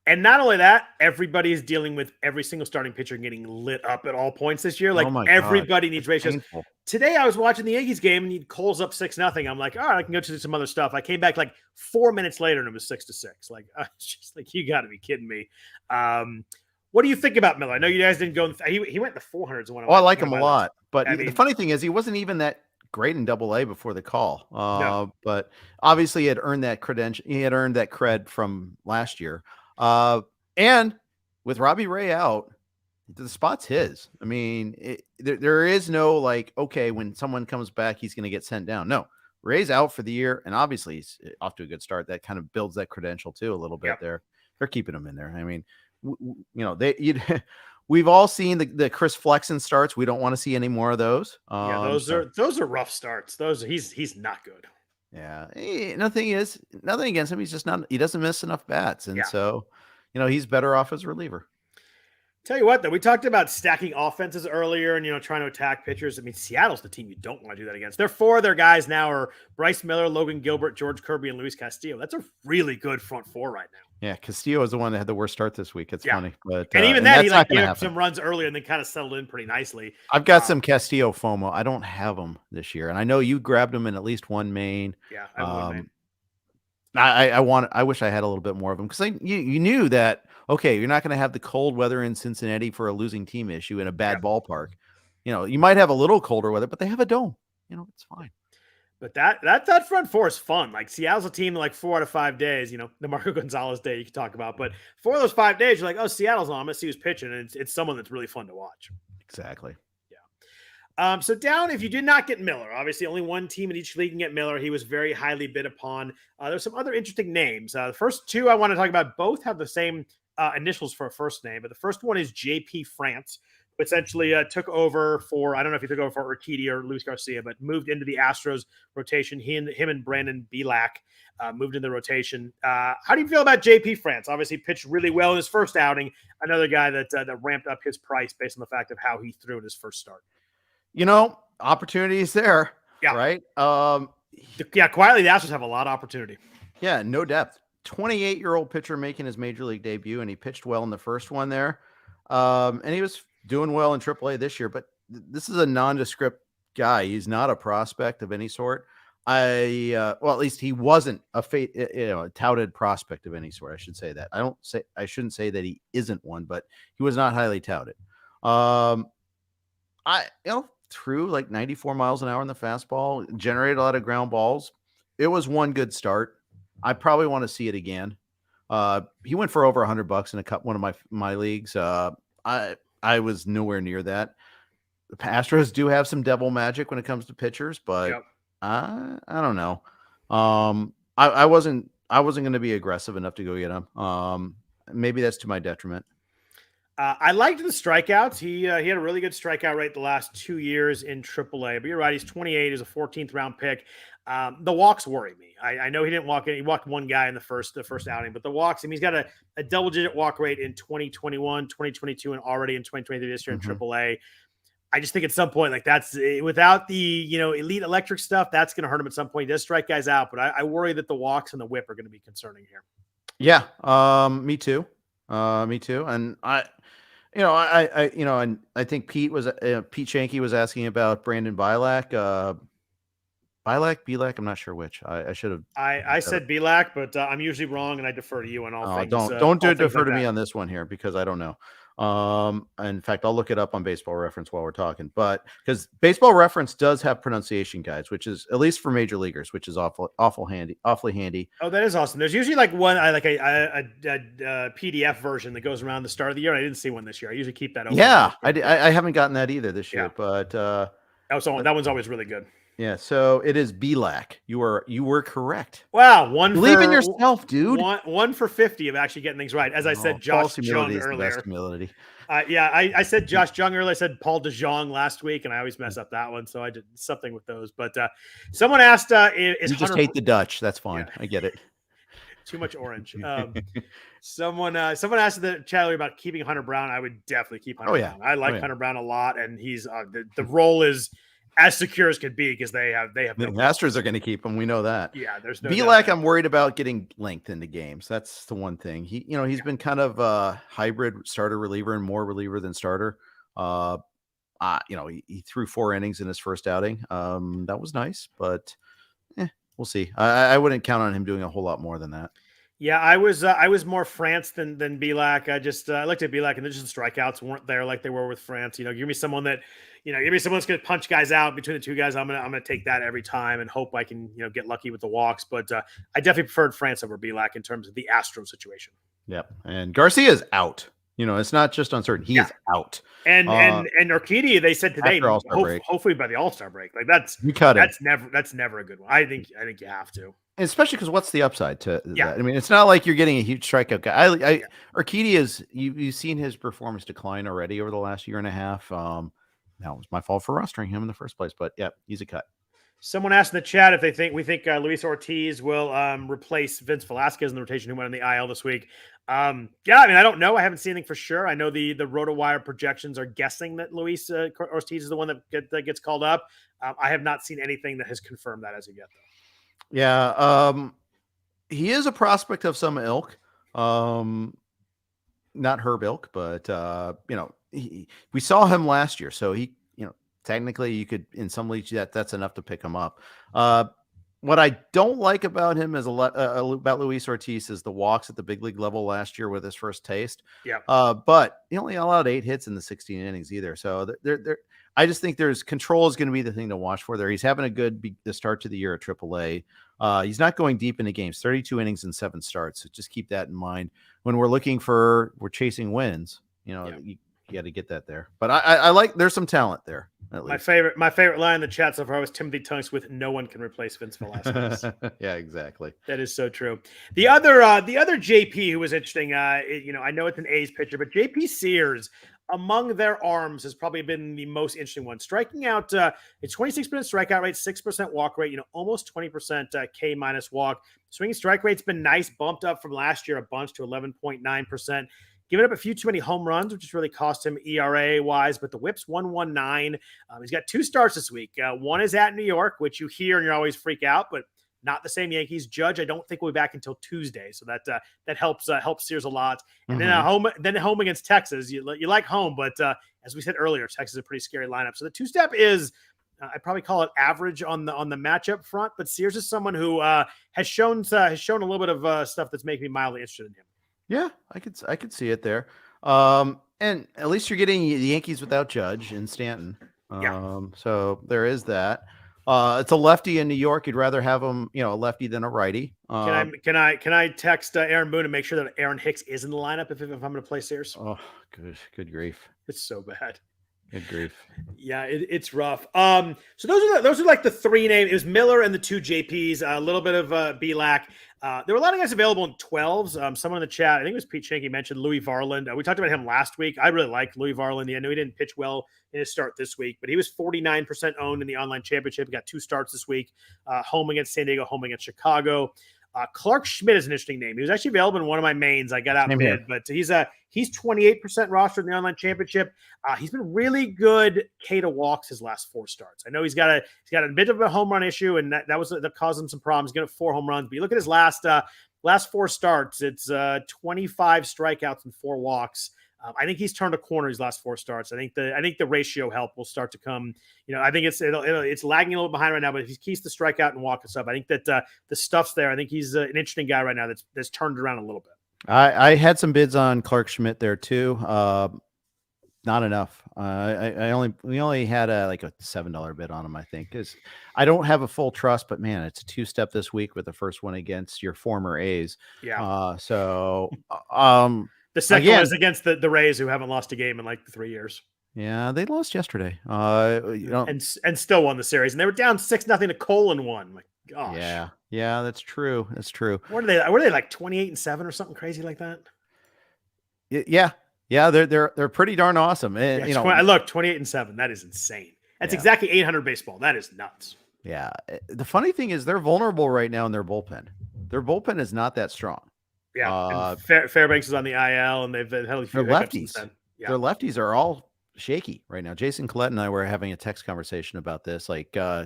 And not only that, everybody is dealing with every single starting pitcher getting lit up at all points this year. Like everybody needs ratios. Painful. Today I was watching the Yankees game and Cole's up 6-0. I'm like, all right, I can go to some other stuff. I came back like 4 minutes later and it was 6-6. Like, it's just like, you got to be kidding me. What do you think about Miller? I know you guys didn't go. He went in the 400s. I like him a lot. But the funny thing is, he wasn't even that great in AA before the call. No. But obviously, he had earned that credential. He had earned that cred from last year. And with Robbie Ray out, the spot's his. I mean, there is no like, okay, when someone comes back, he's going to get sent down. No, Ray's out for the year, and obviously he's off to a good start. That kind of builds that credential too a little bit there. They're keeping him in there. I mean, we've all seen the Chris Flexen starts. We don't want to see any more of those. Those are rough starts. He's not good. Yeah, nothing against him. He's just not. He doesn't miss enough bats, and so he's better off as a reliever. Tell you what, though, we talked about stacking offenses earlier and trying to attack pitchers. I mean, Seattle's the team you don't want to do that against. Their 4 of their guys now are Bryce Miller, Logan Gilbert, George Kirby, and Luis Castillo. That's a really good front 4 right now. Yeah, Castillo is the one that had the worst start this week. It's funny, but and even that he gave up some runs earlier and then kind of settled in pretty nicely. I've got some Castillo FOMO. I don't have him this year, and I know you grabbed him in at least one main. Yeah, I have one main. I wish I had a little bit more of them because you knew that. Okay, you're not going to have the cold weather in Cincinnati for a losing team issue in a bad ballpark. You might have a little colder weather, but they have a dome. It's fine. But that front 4 is fun. Like Seattle's a team like 4 out of 5 days. The Marco Gonzalez day you can talk about, but 4 of those 5 days you're like, oh, Seattle's on. I'm gonna see who's pitching, and it's someone that's really fun to watch. Exactly. Yeah. So down, if you did not get Miller, obviously only one team in each league can get Miller. He was very highly bid upon. There's some other interesting names. The first 2 I want to talk about both have the same initials for a first name, but the first one is JP France, essentially took over for, I don't know if he took over for Urquidy or Luis Garcia, but moved into the Astros rotation. Him and Brandon Bielak moved in the rotation. How do you feel about JP France? Obviously pitched really well in his first outing. Another guy that ramped up his price based on the fact of how he threw in his first start. Opportunity is there. Yeah. Right. Quietly, the Astros have a lot of opportunity. Yeah, no depth. 28-year-old pitcher making his major league debut, and he pitched well in the first one there. And he was doing well in AAA this year, but this is a nondescript guy. He's not a prospect of any sort. At least he wasn't a touted prospect of any sort. I should say that. I shouldn't say that he isn't one, but he was not highly touted. Threw like 94 miles an hour in the fastball, generated a lot of ground balls. It was one good start. I probably want to see it again. He went for over $100 in one of my leagues. I was nowhere near that. The Astros do have some devil magic when it comes to pitchers, but yep. I don't know. I wasn't going to be aggressive enough to go get him. Maybe that's to my detriment. I liked the strikeouts. He had a really good strikeout rate the last 2 years in AAA. But you're right, he's 28. He's a 14th round pick. The walks worry me. I know he didn't walk in. He walked one guy in the first outing, but the walks, he's got a double-digit walk rate in 2021, 2022, and already in 2023 this year in AAA. I just think at some point, like that's without the elite electric stuff, that's going to hurt him at some point. He does strike guys out, but I worry that the walks and the whip are going to be concerning here. Yeah, me too. And I think Pete Shanky was asking about Brandon Bielak. Bielak, I'm not sure which. I should have. I said Bielak, but I'm usually wrong, and I defer to you on all things. Don't defer to me on this one here because I don't know. In fact, I'll look it up on Baseball Reference while we're talking. But because Baseball Reference does have pronunciation guides, which is at least for major leaguers, which is awfully handy. Oh, that is awesome. There's usually like one, a PDF version that goes around the start of the year. I didn't see one this year. I usually keep that open. Yeah, I haven't gotten that either this year, but that one's always really good. Yeah, so it is Bielak. You were correct. Wow, believe in yourself, dude. One for 50 of actually getting things right. As I said, Josh Jung earlier. Humility. I said Josh Jung earlier. I said Paul DeJong last week, and I always mess up that one. So I did something with those. But someone asked, "Is you just hate the Dutch?" That's fine. Yeah. I get it. Too much orange. Someone asked in the chat about keeping Hunter Brown. I would definitely keep Hunter Brown. I like Hunter Brown a lot, and he's the role is as secure as could be because they have the Masters are going to keep him. We know that. Yeah, there's no Bielak. I'm worried about getting length into games. That's the one thing. He's been kind of a hybrid starter reliever and more reliever than starter. He threw 4 innings in his first outing. That was nice, but we'll see. I wouldn't count on him doing a whole lot more than that. Yeah, I was more France than Bielak. I looked at Bielak and the strikeouts weren't there like they were with France. Give me someone that's going to punch guys out between the two guys. I'm gonna take that every time and hope I can get lucky with the walks. But I definitely preferred France over Bielak in terms of the Astro situation. Yep, and Garcia is out. It's not just uncertain; he is out. And Urquidy, they said today, hopefully by the All-Star break. Like that's never a good one. I think you have to. Especially because what's the upside to that? I mean, it's not like you're getting a huge strikeout guy. Urquidy is you've seen his performance decline already over the last year and a half. That was my fault for rostering him in the first place, but yeah, he's a cut. Someone asked in the chat if we think Luis Ortiz will replace Vince Velasquez in the rotation who went on the IL this week. I don't know. I haven't seen anything for sure. I know the RotoWire projections are guessing that Luis Ortiz is the one that gets called up. I have not seen anything that has confirmed that as of yet, though. Yeah, he is a prospect of some ilk. Not Herb ilk, but we saw him last year, so he, technically you could in some leagues that's enough to pick him up. What I don't like about him is about Luis Ortiz is the walks at the big league level last year with his first taste. Yeah. But he only allowed 8 hits in the 16 innings either. So I just think control is going to be the thing to watch for there. He's having a good start to the year at AAA. He's not going deep into games, 32 innings and 7 starts. So just keep that in mind when we're chasing wins. You got to get that there. But I like there's some talent there. My favorite line in the chat so far was Timothy Tunks with "No one can replace Vince Velasquez." Yeah, exactly. That is so true. The other JP who was interesting, I know it's an A's pitcher, but JP Sears among their arms has probably been the most interesting one. Striking out, it's 26% strikeout rate, 6% walk rate, almost 20% K minus walk. Swinging strike rate's been nice, bumped up from last year a bunch to 11.9%. Giving up a few too many home runs, which has really cost him ERA wise, but the whip's 1.19. He's got 2 starts this week. One is at New York, which you hear and you always freak out, but not the same Yankees. Judge, I don't think will be back until Tuesday, so that helps Sears a lot. And then home against Texas. You like home, but as we said earlier, Texas is a pretty scary lineup. So the 2-step is I'd probably call it average on the matchup front. But Sears is someone who has shown a little bit of stuff that's making me mildly interested in him. Yeah, I could see it there. And at least you're getting the Yankees without Judge and Stanton. So there is that. It's a lefty in New York. You'd rather have him, a lefty than a righty. Can I text Aaron Boone and make sure that Aaron Hicks is in the lineup if I'm going to play Sears? Oh, good grief! It's so bad. Good grief. Yeah, it's rough. So those are like the 3 names. It was Miller and the 2 JPs. A little bit of Belak. There were a lot of guys available in 12s. Someone in the chat, I think it was Pete Shanky, mentioned Louis Varland. We talked about him last week. I really liked Louis Varland. I know he didn't pitch well in his start this week, but he was 49% owned in the online championship. He got 2 starts this week, home against San Diego, home against Chicago. Clark Schmidt is an interesting name. He was actually available in one of my mains. I got outbid, but he's 28% rostered in the online championship. He's been really good K to walks his last 4 starts. I know he's got a bit of a home run issue, and that caused him some problems. He's got 4 home runs, but you look at his last 4 starts. It's 25 strikeouts and 4 walks. I think he's turned a corner his last 4 starts. I think the ratio help will start to come. I think it's lagging a little behind right now, but if he keeps the strikeout and walk us up, I think that the stuff's there. I think he's an interesting guy right now that's turned around a little bit. I had some bids on Clark Schmidt there too. Not enough. We only had a $7 bid on him, I think, because I don't have a full trust, but man, it's a 2-step this week with the first one against your former A's. Yeah. The second one is against the Rays, who haven't lost a game in 3 years. Yeah, they lost yesterday. And still won the series, and they were down 6-0 to Cole in 1. My gosh. Yeah, that's true. That's true. Were they 28-7 or something crazy like that? Yeah, they're pretty darn awesome. And, I look 28-7. That is insane. That's exactly 800 baseball. That is nuts. Yeah. The funny thing is they're vulnerable right now in their bullpen. Their bullpen is not that strong. Yeah, Fairbanks is on the IL, and they've had a few lefties. Yeah. Their lefties are all shaky right now. Jason Collette and I were having a text conversation about this.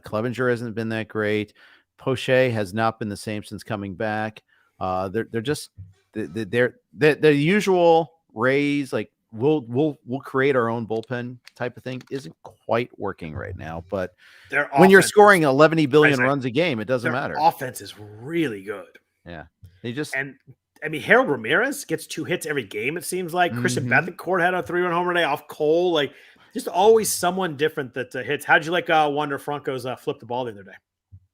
Clevenger hasn't been that great. Poche has not been the same since coming back. They're just the usual Rays. We'll create our own bullpen type of thing isn't quite working right now. But when you're scoring 11 billion runs a game, it doesn't matter. Offense is really good. Yeah, Harold Ramirez gets 2 hits every game, it seems like. Christian Bethancourt had a 3-run homer today off Cole. Just always someone different that hits. How'd you like Wander Franco's flip the ball the other day?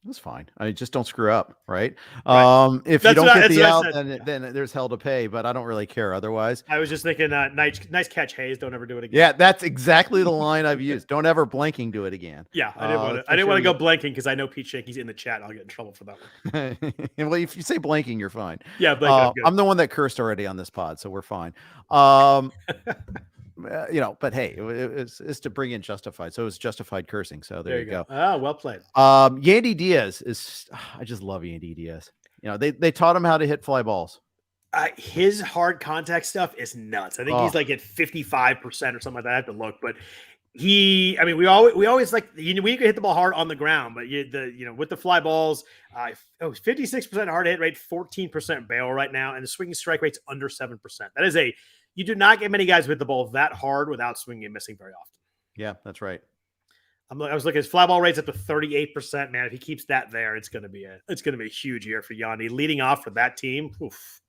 That's fine. Just don't screw up, right? If you don't get the out, then there's hell to pay, but I don't really care otherwise. I was just thinking, nice catch, Hayes. Don't ever do it again. Yeah, that's exactly the line I've used. Don't ever blanking do it again. Yeah, I didn't want to go blanking because I know Pete Shanky's in the chat. I'll get in trouble for that one. Well, if you say blanking, you're fine. Yeah, blanking. I'm the one that cursed already on this pod, so we're fine. But hey, it's to bring in Justified. So it's Justified cursing. So there you go. Oh, well played. Yandy Diaz I just love Yandy Diaz. They taught him how to hit fly balls. His hard contact stuff is nuts. I think he's at 55% or something like that. I have to look, but we always we can hit the ball hard on the ground, but with the fly balls, 56% hard hit rate, 14% barrel right now, and the swinging strike rate's under 7%. That is you do not get many guys with the ball that hard without swinging and missing very often. Yeah, that's right. I was looking at his fly ball rates up to 38%. Man, if he keeps that there, it's going to be a huge year for Yandy. Leading off for that team. Oof.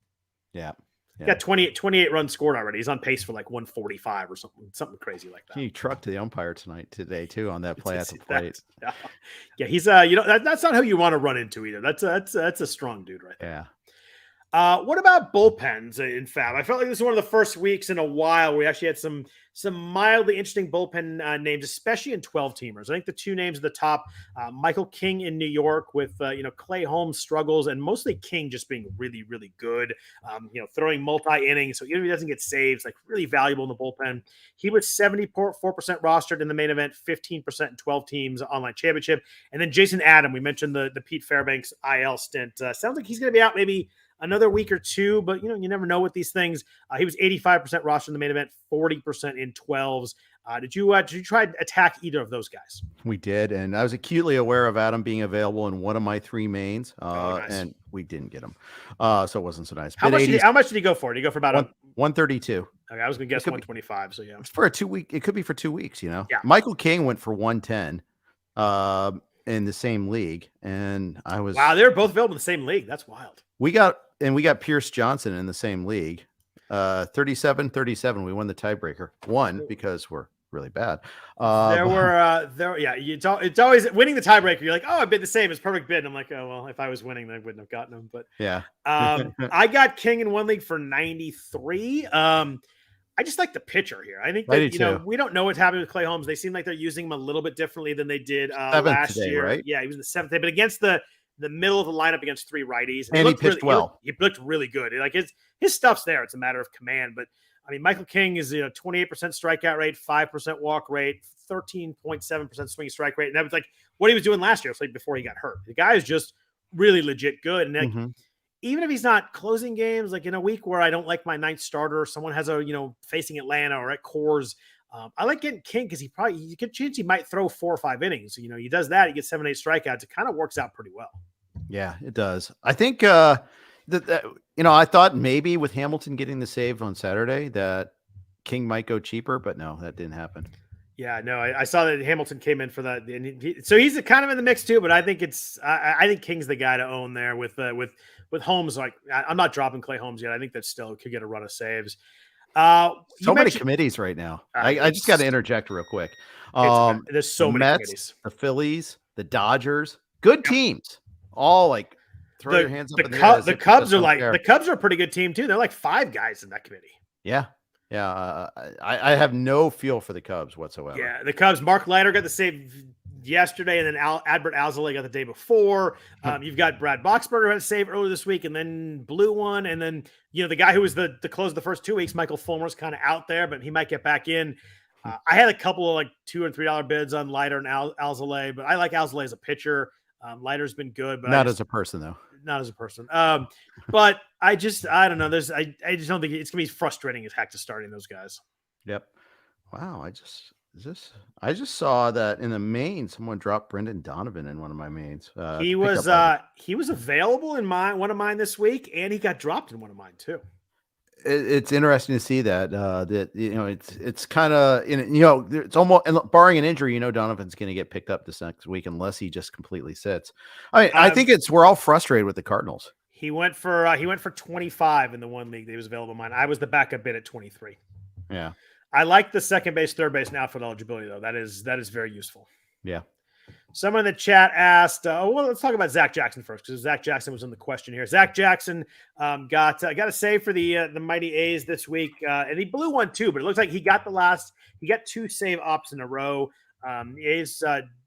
Yeah. He got 28 runs scored already. He's on pace for 145 or something crazy like that. He trucked to the umpire today too on that play at the plate. Yeah, he's that's not who you want to run into either. That's a strong dude right there. Yeah. What about bullpens in FAAB? I felt like this was one of the first weeks in a while where we actually had some mildly interesting bullpen names, especially in 12-teamers. I think the two names at the top, Maikel King in New York with, Clay Holmes struggles, and mostly King just being really, really good, throwing multi-innings. So even if he doesn't get saves, like really valuable in the bullpen. He was 74% rostered in the main event, 15% in 12 teams online championship. And then Jason Adam, we mentioned the Pete Fairbanks IL stint. Sounds like he's going to be out maybe another week or two, but you never know with these things. He was 85% roster in the main event, 40% in 12s. Did you try to attack either of those guys? We did, and I was acutely aware of Adam being available in one of my 3 mains, nice. And we didn't get him, so it wasn't so nice. How much did he go for? Did he go for about 132? Okay, I was gonna guess 125. So yeah, it's for a 2 week. It could be for 2 weeks. Yeah. Maikel King went for 110. In the same league, and I was wow. They're both available in the same league. That's wild. We got Pierce Johnson in the same league. 37-37. We won the tiebreaker. Won because we're really bad. It's always winning the tiebreaker. You're like, oh, I bid the same. It's perfect bid. And I'm like, oh well, if I was winning, I wouldn't have gotten them. But yeah, I got King in one league for 93. I just like the pitcher here. I think that, we don't know what's happening with Clay Holmes. They seem like they're using him a little bit differently than they did last year. Right? Yeah, he was in the 7th day, but against the middle of the lineup against 3 righties. And he pitched well. He looked really good. Like his stuff's there. It's a matter of command. But I mean, Maikel King is 28% strikeout rate, 5% walk rate, 13.7% swing strike rate. And that was like what he was doing last year. It's like before he got hurt. The guy is just really legit good. And like, even if he's not closing games, like in a week where I don't like my 9th starter, someone has facing Atlanta or at Coors, I like getting King because you get a chance he might throw 4 or 5 innings. So, he does that. He gets 7, 8 strikeouts. It kind of works out pretty well. Yeah, it does. I think I thought maybe with Hamilton getting the save on Saturday that King might go cheaper, but no, that didn't happen. Yeah, no, I saw that Hamilton came in for that, and so he's kind of in the mix too. But I think I think King's the guy to own there with Holmes. Like I'm not dropping Clay Holmes yet. I think that still could get a run of saves. So many committees right now. I just got to interject real quick. There's so many Mets, committees. The Phillies, the Dodgers, good teams. All like throw your hands up in the air. The Cubs are the Cubs are a pretty good team too. They're like 5 guys in that committee. Yeah. Yeah. I have no feel for the Cubs whatsoever. Yeah. The Cubs, Mark Leiter got the save yesterday, and then Adbert Alzolay got the day before. You've got Brad Boxberger had a save earlier this week, and then blew one. And then, the guy who was the close of the first 2 weeks, Michael Fulmer's kind of out there, but he might get back in. I had a couple of like $2 and $3 bids on Leiter and Alzolay, but I like Alzolay as a pitcher. Leiter's been good, but not as a person though. Not as a person. But I don't know. I just don't think it's gonna be frustrating as heck to starting those guys. Yep. Wow. I just saw that in the main, someone dropped Brendan Donovan in one of my mains. He was available in one of mine this week, and he got dropped in one of mine too. It's interesting to see that it's kind of it's almost, and barring an injury, Donovan's going to get picked up this next week unless he just completely sits. I think we're all frustrated with the Cardinals. He went for 25 in the one league that he was available in mine. I was the backup bid at 23. Yeah. I like the second base, third base, and outfield eligibility though. That is very useful. Yeah. Someone in the chat asked, let's talk about Zach Jackson first, because Zach Jackson was in the question here. Zach Jackson got a save for the mighty A's this week, and he blew one too, but it looks like he got 2 save ops in a row. The A's,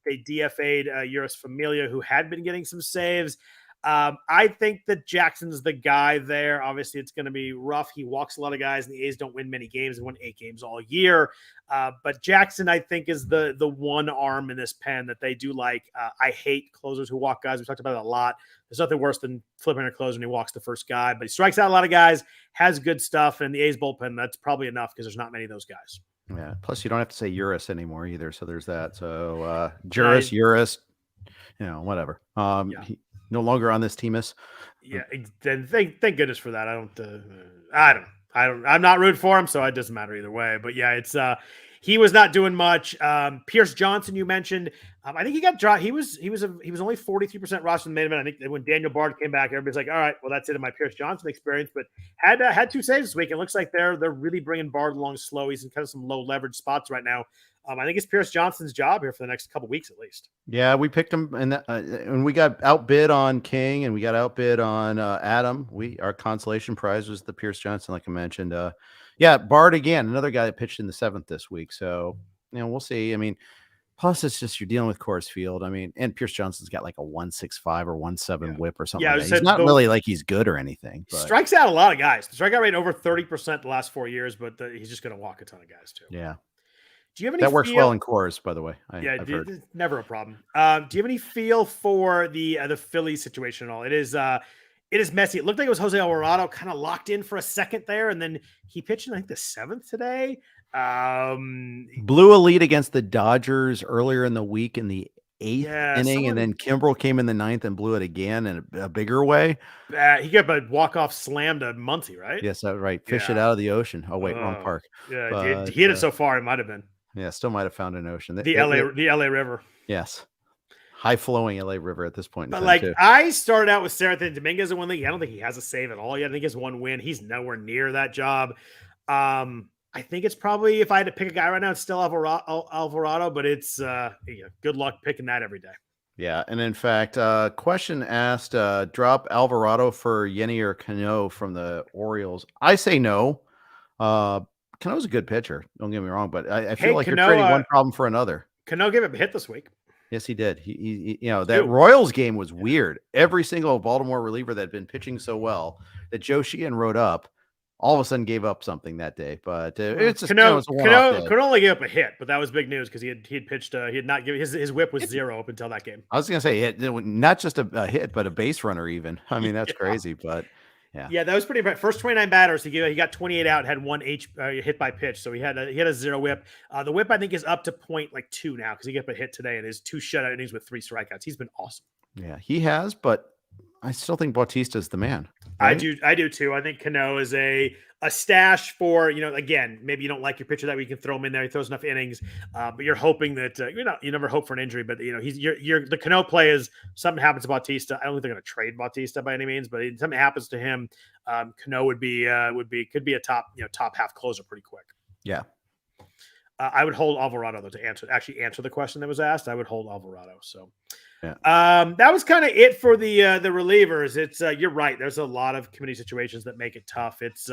they DFA'd Uris Familia, who had been getting some saves. I think that Jackson's the guy there. Obviously, it's going to be rough. He walks a lot of guys, and the A's don't win many games. They won 8 games all year. But Jackson, I think, is the one arm in this pen that they do like. I hate closers who walk guys. We talked about it a lot. There's nothing worse than flipping a closer when he walks the first guy. But he strikes out a lot of guys, has good stuff, and the A's bullpen, that's probably enough because there's not many of those guys. Yeah. Plus, you don't have to say Uris anymore either. So there's that. So Juris, Uris, whatever. No longer on this team is. Yeah, then thank goodness for that. I'm not rooting for him, so it doesn't matter either way. But yeah, it's he was not doing much. Pierce Johnson, you mentioned. I think he got dropped. He was only 43% roster in the main event. I think when Daniel Bard came back, everybody's like, all right, well, that's it in my Pierce Johnson experience. But had 2 saves this week. It looks like they're really bringing Bard along slow. He's in kind of some low leverage spots right now. I think it's Pierce Johnson's job here for the next couple weeks at least. Yeah, we picked him, and we got outbid on King, and we got outbid on Adam. Our consolation prize was the Pierce Johnson, like I mentioned. Yeah, Bard again, another guy that pitched in the 7th this week. So we'll see. I mean, plus it's just you're dealing with Coors Field. I mean, and Pierce Johnson's got like a 1.65 or 1.7 whip or something. Yeah, like that. He's not really like he's good or anything. But strikes out a lot of guys. The strikeout rate over 30% the last 4 years, but he's just going to walk a ton of guys too. Yeah. Do you have any that works well in Coors, by the way? I've heard. Never a problem. Do you have any feel for the Phillies situation at all? It is messy. It looked like it was Jose Alvarado kind of locked in for a second there, and then he pitched in, I think, the 7th today. Blew a lead against the Dodgers earlier in the week in the 8th inning, and then Kimbrel came in the 9th and blew it again in a bigger way. He got a walk-off slam to Muncy, right? Yes, right. Fish it out of the ocean. Oh, wait, wrong park. Yeah, but, he hit it so far, it might have been. Yeah, still might have found an ocean. The LA River. Yes. High flowing LA River at this point. But like, I started out with Seranthony Dominguez in one league. I don't think he has a save at all yet. I think he has 1 win. He's nowhere near that job. I think it's probably, if I had to pick a guy right now, it's still Alvarado, but it's good luck picking that every day. Yeah, and in fact, question asked, drop Alvarado for Yenny or Cano from the Orioles. I say no. Cano's a good pitcher. Don't get me wrong, but I feel like Cano, you're trading one problem for another. Cano gave him a hit this week. Yes, he did. He that Royals game was weird. Every single Baltimore reliever that had been pitching so well that Joe Sheehan wrote up, all of a sudden gave up something that day. But it's just Cano could only give up a hit, but that was big news because he had pitched. He had not given his whip was 0 up until that game. I was gonna say not just a hit, but a base runner even. I mean, that's crazy, but. Yeah, that was pretty bad. First 29 batters, he got 28 out, had 1 hit by pitch, so he had a 0 whip. The whip I think is up to .2 now because he got a hit today and his 2 shutout innings with 3 strikeouts. He's been awesome. Yeah, he has, but I still think Bautista's the man. Right? I do too. I think Cano is a stash for, again, maybe you don't like your pitcher that we can throw him in there. He throws enough innings, but you're hoping that, you never hope for an injury, but the Cano play is something happens to Bautista. I don't think they're going to trade Bautista by any means, but if something happens to him, Cano could be a top half closer pretty quick. Yeah. I would hold Alvarado though to answer the question that was asked. I would hold Alvarado. So, yeah. That was kind of it for the relievers. It's you're right. There's a lot of committee situations that make it tough. It's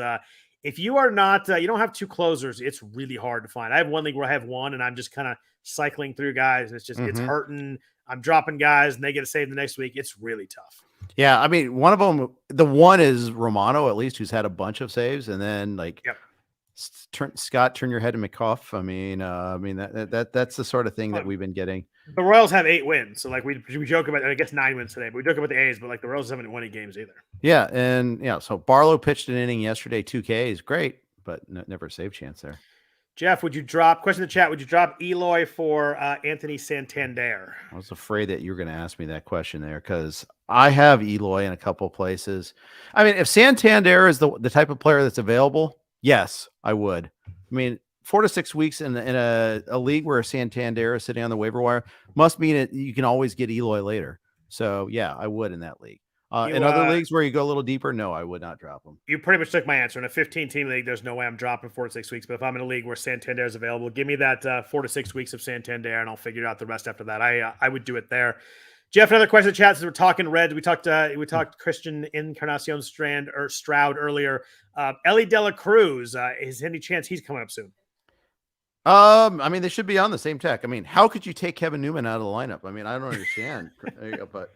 if you are not you don't have 2 closers, it's really hard to find. I have one league where I have 1, and I'm just kind of cycling through guys. And it's just it's hurting. I'm dropping guys, and they get a save the next week. It's really tough. Yeah, I mean, one of them, the one is Romano, at least, who's had a bunch of saves, and then like. Yep. Scott, turn your head to McCuff. I mean that's the sort of thing that we've been getting. The Royals have 8 wins, so like we joke about. I guess 9 wins today, but we joke about the A's. But like the Royals haven't won any games either. Yeah, and so Barlow pitched an inning yesterday, 2 Ks, great, but never a save chance there. Jeff, would you drop? Question in the chat: would you drop Eloy for Anthony Santander? I was afraid that you were going to ask me that question there because I have Eloy in a couple places. I mean, if Santander is the type of player that's available. Yes, I would. I mean, 4 to 6 weeks in a league where Santander is sitting on the waiver wire must mean that you can always get Eloy later. So, yeah, I would in that league. In other leagues where you go a little deeper, no, I would not drop him. You pretty much took my answer. In a 15-team league, there's no way I'm dropping 4 to 6 weeks. But if I'm in a league where Santander is available, give me that 4 to 6 weeks of Santander, and I'll figure out the rest after that. I would do it there. Jeff, another question in the chat since we're talking Reds. We talked Christian Encarnacion Stroud earlier. Ellie De La Cruz, is any chance he's coming up soon? I mean, they should be on the same tech. I mean, how could you take Kevin Newman out of the lineup? I mean, I don't understand. There you go, but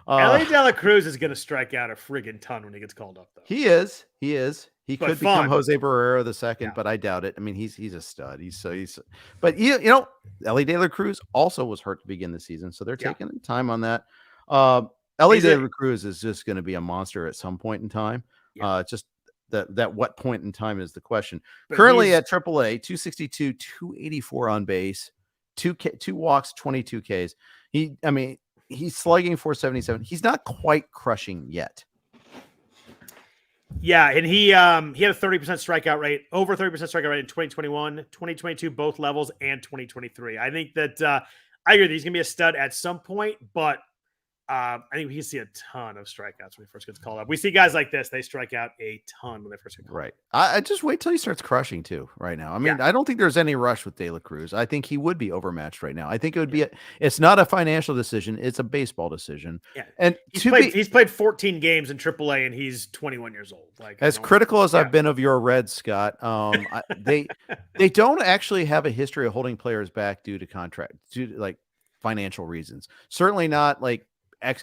Ellie De La Cruz is going to strike out a friggin' ton when he gets called up, though. He is. He could become Jose Barrero the second, but I doubt it. I mean, he's a stud. But Ellie De La Cruz also was hurt to begin the season, so they're taking time on that. Ellie De La Cruz is just going to be a monster at some point in time. Just that what point in time is the question. But currently at AAA, 262, 284 on base, 2 walks, 22 Ks. He's slugging 477. He's not quite crushing yet. Yeah, and he had a 30% strikeout rate, over 30% strikeout rate in 2021, 2022, both levels, and 2023. I think that I agree that he's going to be a stud at some point, but I think we can see a ton of strikeouts when he first gets called up. We see guys like this; they strike out a ton when they first get called Right. I just wait till he starts crushing too. Right now, I mean, I don't think there's any rush with De La Cruz. I think he would be overmatched right now. I think it would be. It's not a financial decision; it's a baseball decision. Yeah, and he's played 14 games in AAA, and he's 21 years old. Like as critical as I've been of your Reds, Scott, they don't actually have a history of holding players back due to like financial reasons. Certainly not like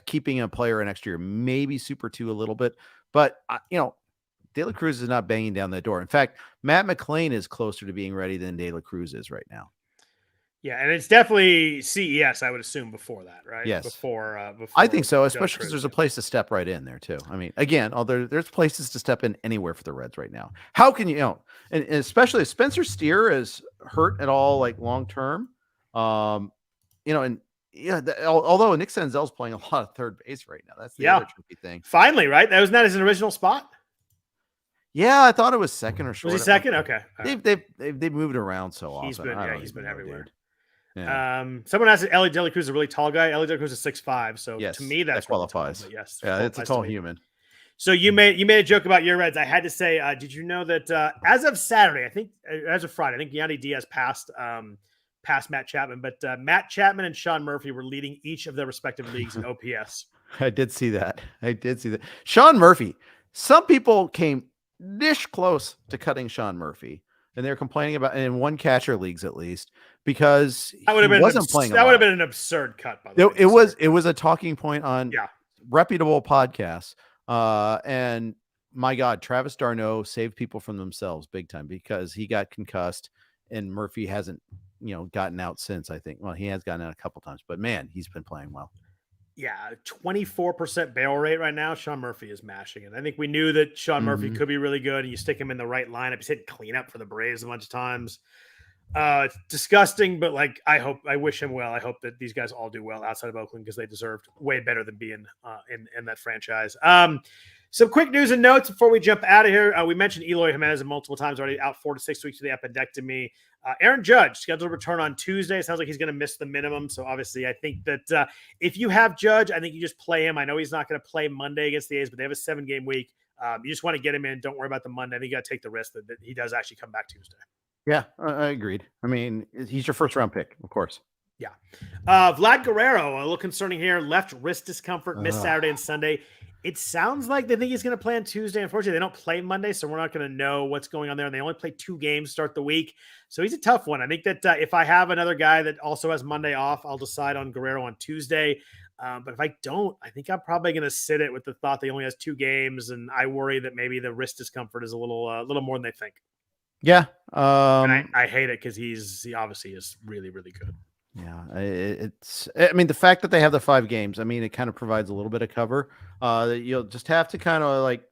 keeping a player an extra year, maybe Super 2 a little bit, but De La Cruz is not banging down that door. In fact, Matt McClain is closer to being ready than De La Cruz is right now. Yeah, and it's definitely CES, I would assume, before that, right? Yes. Before I think so, especially because there's a place to step right in there too. I mean, again, there's places to step in anywhere for the Reds right now. How can and especially if Spencer Steer is hurt at all, like long term, and although Nick Senzel's playing a lot of third base right now, that's the other tricky thing. Finally, right? That was not his original spot. Yeah, I thought it was second or short. Was he second? Okay. They've moved around so often. He's been everywhere. Dude. Yeah. Someone asked Ellie De La Cruz is a really tall guy. Ellie De La Cruz is 6'5", so to me that qualifies. Really tall, yes, yeah, it's a tall human. So you made a joke about your Reds. I had to say, did you know that as of Saturday, I think as of Friday, I think Yandy Diaz passed Matt Chapman, but Matt Chapman and Sean Murphy were leading each of their respective leagues in OPS. I did see that. Sean Murphy. Some people came dish close to cutting Sean Murphy. And they're complaining about, in one catcher leagues at least, because he wasn't playing. That would have been an absurd cut. By the way, it was a talking point on reputable podcasts. And my God, Travis d'Arnaud saved people from themselves big time because he got concussed, and Murphy hasn't gotten out since. I think. Well, he has gotten out a couple times, but man, he's been playing well. Yeah, 24% barrel rate right now. Sean Murphy is mashing it. I think we knew that Sean Murphy could be really good. And you stick him in the right lineup. He's hitting cleanup for the Braves a bunch of times. It's disgusting, but I wish him well. I hope that these guys all do well outside of Oakland because they deserved way better than being in that franchise. Some quick news and notes before we jump out of here. We mentioned Eloy Jimenez multiple times already, out 4 to 6 weeks with the appendectomy. Aaron Judge scheduled to return on Tuesday. It sounds like he's going to miss the minimum. So obviously, I think that if you have Judge, I think you just play him. I know he's not going to play Monday against the A's, but they have a 7-game week. You just want to get him in. Don't worry about the Monday. I think you got to take the risk that he does actually come back Tuesday. Yeah, I agreed. I mean, he's your first round pick, of course. Yeah. Vlad Guerrero, a little concerning here. Left wrist discomfort, missed Saturday and Sunday. It sounds like they think he's going to play on Tuesday. Unfortunately, they don't play Monday, so we're not going to know what's going on there. And they only play 2 games to start the week. So he's a tough one. I think that if I have another guy that also has Monday off, I'll decide on Guerrero on Tuesday. But if I don't, I think I'm probably going to sit it with the thought that he only has 2 games. And I worry that maybe the wrist discomfort is a little more than they think. Yeah. And I hate it because he obviously is really, really good. Yeah, I mean, the fact that they have the 5 games, I mean, it kind of provides a little bit of cover. You'll just have to kind of like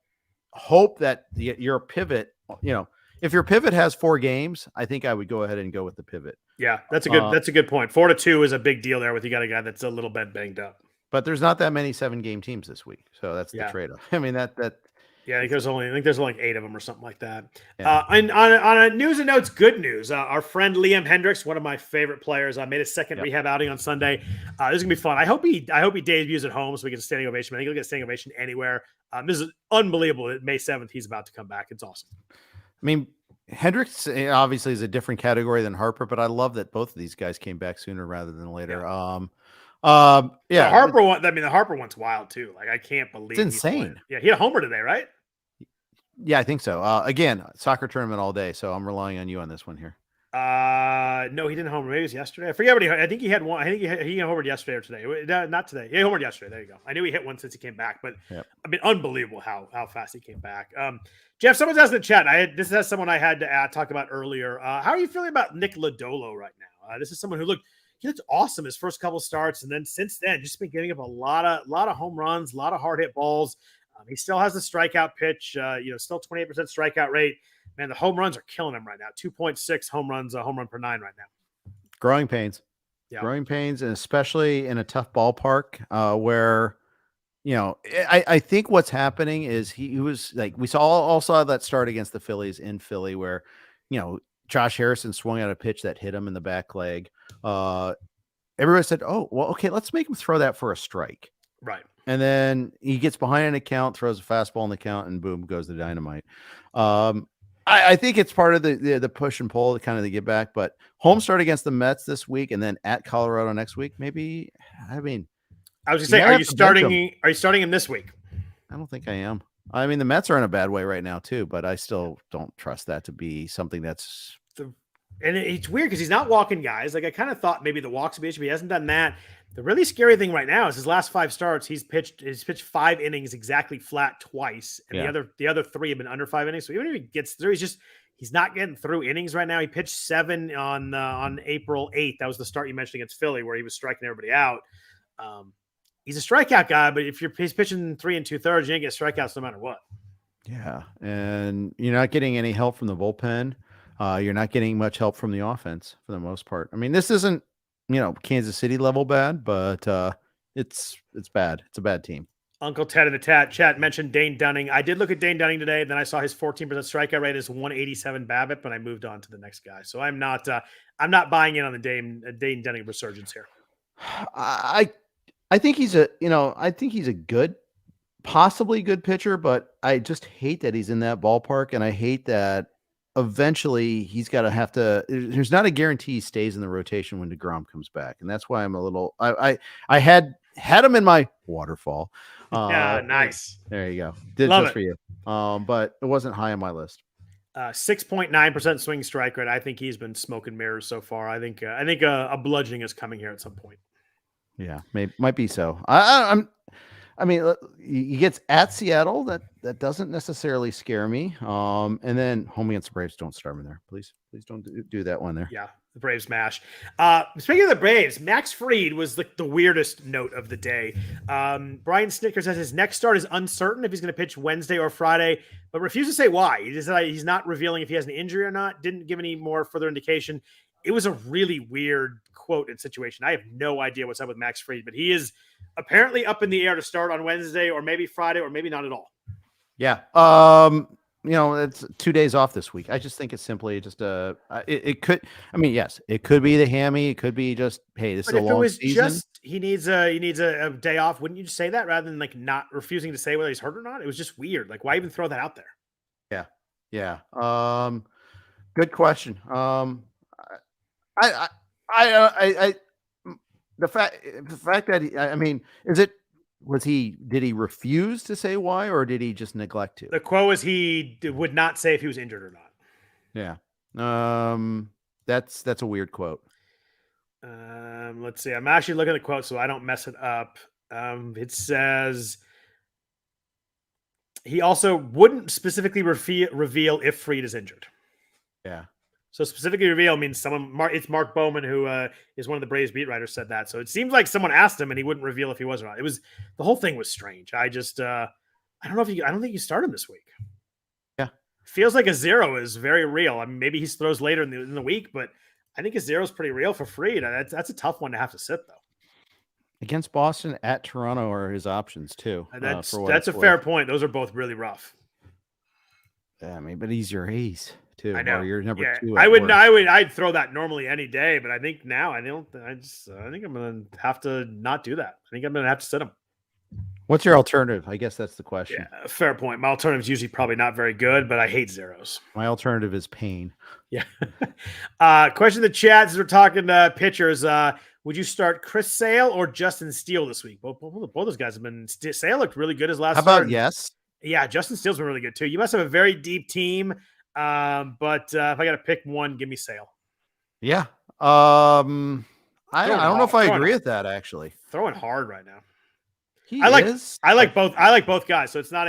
hope that your pivot, if your pivot has 4 games, I think I would go ahead and go with the pivot. Yeah, that's a good point. 4 to 2 is a big deal there with you got a guy that's a little bit banged up. But there's not that many 7-game teams this week, so that's the trade-off. I mean that. Yeah, I think there's only 8 of them or something like that. Yeah. And on a news and notes, good news. Our friend Liam Hendriks, one of my favorite players, made a second rehab outing on Sunday. This is gonna be fun. I hope he debuts at home so we get a standing ovation. I think he'll get a standing ovation anywhere. This is unbelievable that May 7th he's about to come back. It's awesome. I mean, Hendricks obviously is a different category than Harper, but I love that both of these guys came back sooner rather than later. Yeah. The Harper one. I mean, the Harper one's wild too. Like I can't believe it's insane. Yeah, he had a homer today, right? Yeah, I think so. Again, soccer tournament all day, so I'm relying on you on this one here. No, he didn't homer. Maybe it was yesterday. I forget what I think he had one. I think he homered yesterday or today. Not today. He homered yesterday. There you go. I knew he hit one since he came back, but I mean, unbelievable how fast he came back. Jeff, someone's asked in the chat. This is someone I had to talk about earlier. How are you feeling about Nick Lodolo right now? This is someone who looked awesome his first couple starts, and then since then just been giving up a lot of home runs, a lot of hard hit balls. He still has the strikeout pitch, still 28% strikeout rate. Man, the home runs are killing him right now. 2.6 home runs, a home run per 9 right now. Growing pains. Yeah. Growing pains, and especially in a tough ballpark where, I think what's happening is he was like, we all saw that start against the Phillies in Philly where, Josh Harrison swung out a pitch that hit him in the back leg. Everybody said, oh, well, okay, let's make him throw that for a strike. Right. And then he gets behind an account, throws a fastball in the count, and boom, goes the dynamite. I think it's part of the push and pull, kind of the get back. But home start against the Mets this week, and then at Colorado next week. Maybe, I mean, I was just saying, are you starting him this week? I don't think I am. I mean, the Mets are in a bad way right now too, but I still don't trust that to be something that's. And it's weird because he's not walking guys. Like I kind of thought maybe the walks would be issue, but he hasn't done that. The really scary thing right now is his last 5 starts. He's pitched 5 innings exactly flat twice, and the other 3 have been under 5 innings. So even if he gets through, he's not getting through innings right now. He pitched 7 on April 8th. That was the start you mentioned against Philly, where he was striking everybody out. He's a strikeout guy, but if he's pitching 3 2/3, you ain't get strikeouts no matter what. Yeah, and you're not getting any help from the bullpen. You're not getting much help from the offense for the most part. I mean, this isn't, Kansas City level bad, but it's bad. It's a bad team. Uncle Ted in the chat mentioned Dane Dunning. I did look at Dane Dunning today. Then I saw his 14% strikeout rate is 187 BABIP, but I moved on to the next guy. So I'm not buying in on the Dane Dunning resurgence here. I think he's a good, possibly good pitcher, but I just hate that he's in that ballpark, and I hate that eventually he's got to have to. There's not a guarantee he stays in the rotation when DeGrom comes back, and that's why I'm a little. I had him in my waterfall. Yeah, nice. There you go. Did Love just it. for you. But it wasn't high on my list. 6.9% swing strike rate. I think he's been smoke and mirrors so far. I think a bludgeoning is coming here at some point. Yeah, might be so. I mean, he gets at Seattle. That doesn't necessarily scare me. And then home against the Braves. Don't start him there, please. Please don't do that one there. Yeah, the Braves mash. Speaking of the Braves, Max Fried was the weirdest note of the day. Brian Snitker says his next start is uncertain if he's going to pitch Wednesday or Friday, but refused to say why. He just said he's not revealing if he has an injury or not. Didn't give any more further indication. It was a really weird quote and situation. I have no idea what's up with Max Fried, but he is apparently up in the air to start on Wednesday or maybe Friday or maybe not at all. Yeah. It's 2 days off this week. I just think it's simply just it could. I mean, yes, it could be the hammy. It could be just, hey, this is a long season. Just he needs a day off. Wouldn't you just say that rather than like not refusing to say whether he's hurt or not? It was just weird. Like, why even throw that out there? Yeah. Good question. The fact that did he refuse to say why, or did he just neglect to? The quote was he would not say if he was injured or not. Yeah. That's a weird quote. Let's see. I'm actually looking at the quote so I don't mess it up. It says he also wouldn't specifically reveal if Fried is injured. Yeah. So specifically reveal means it's Mark Bowman, who is one of the Braves beat writers, said that. So it seems like someone asked him and he wouldn't reveal if he was or not. The whole thing was strange. I just, I don't think you start him this week. Yeah. Feels like a 0 is very real. I mean, maybe he throws later in the week, but I think a 0 is pretty real for Fried. That's a tough one to have to sit though. Against Boston, at Toronto are his options too. That's a fair point. Those are both really rough. Yeah, I mean, but he's your ace too. I know. You're number 2. I'd throw that normally any day, but I think now I think I'm gonna have to not do that. I think I'm gonna have to sit him. What's your alternative? I guess that's the question. Yeah, fair point. My alternative is usually probably not very good, but I hate zeros. My alternative is pain. Yeah. Question in the chat as we're talking pitchers. Would you start Chris Sale or Justin Steele this week? Both those guys have been. Sale looked really good his last. How about start. yes? Yeah, Justin Steele's been really good too. You must have a very deep team. But if I got to pick one, give me Sale. Yeah. I don't know if I agree with that actually. Throwing hard right now. I like both guys. So it's not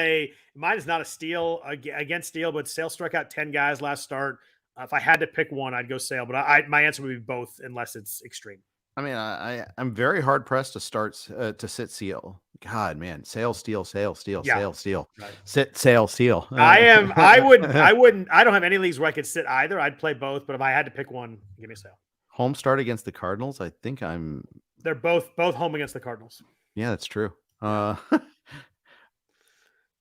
mine is not a steal against Steele, but Sale struck out 10 guys last start. If I had to pick one, I'd go Sale, but my answer would be both unless it's extreme. I mean, I'm very hard pressed to sit Steele. God, man, Sale, Steele, Sale, Steele, Yeah. Sale, Steele, Right. sit Sale, Steele. I don't have any leagues where I could sit either. I'd play both, but if I had to pick one, give me Sale. Home start against the Cardinals. I think They're both home against the Cardinals. Yeah, that's true.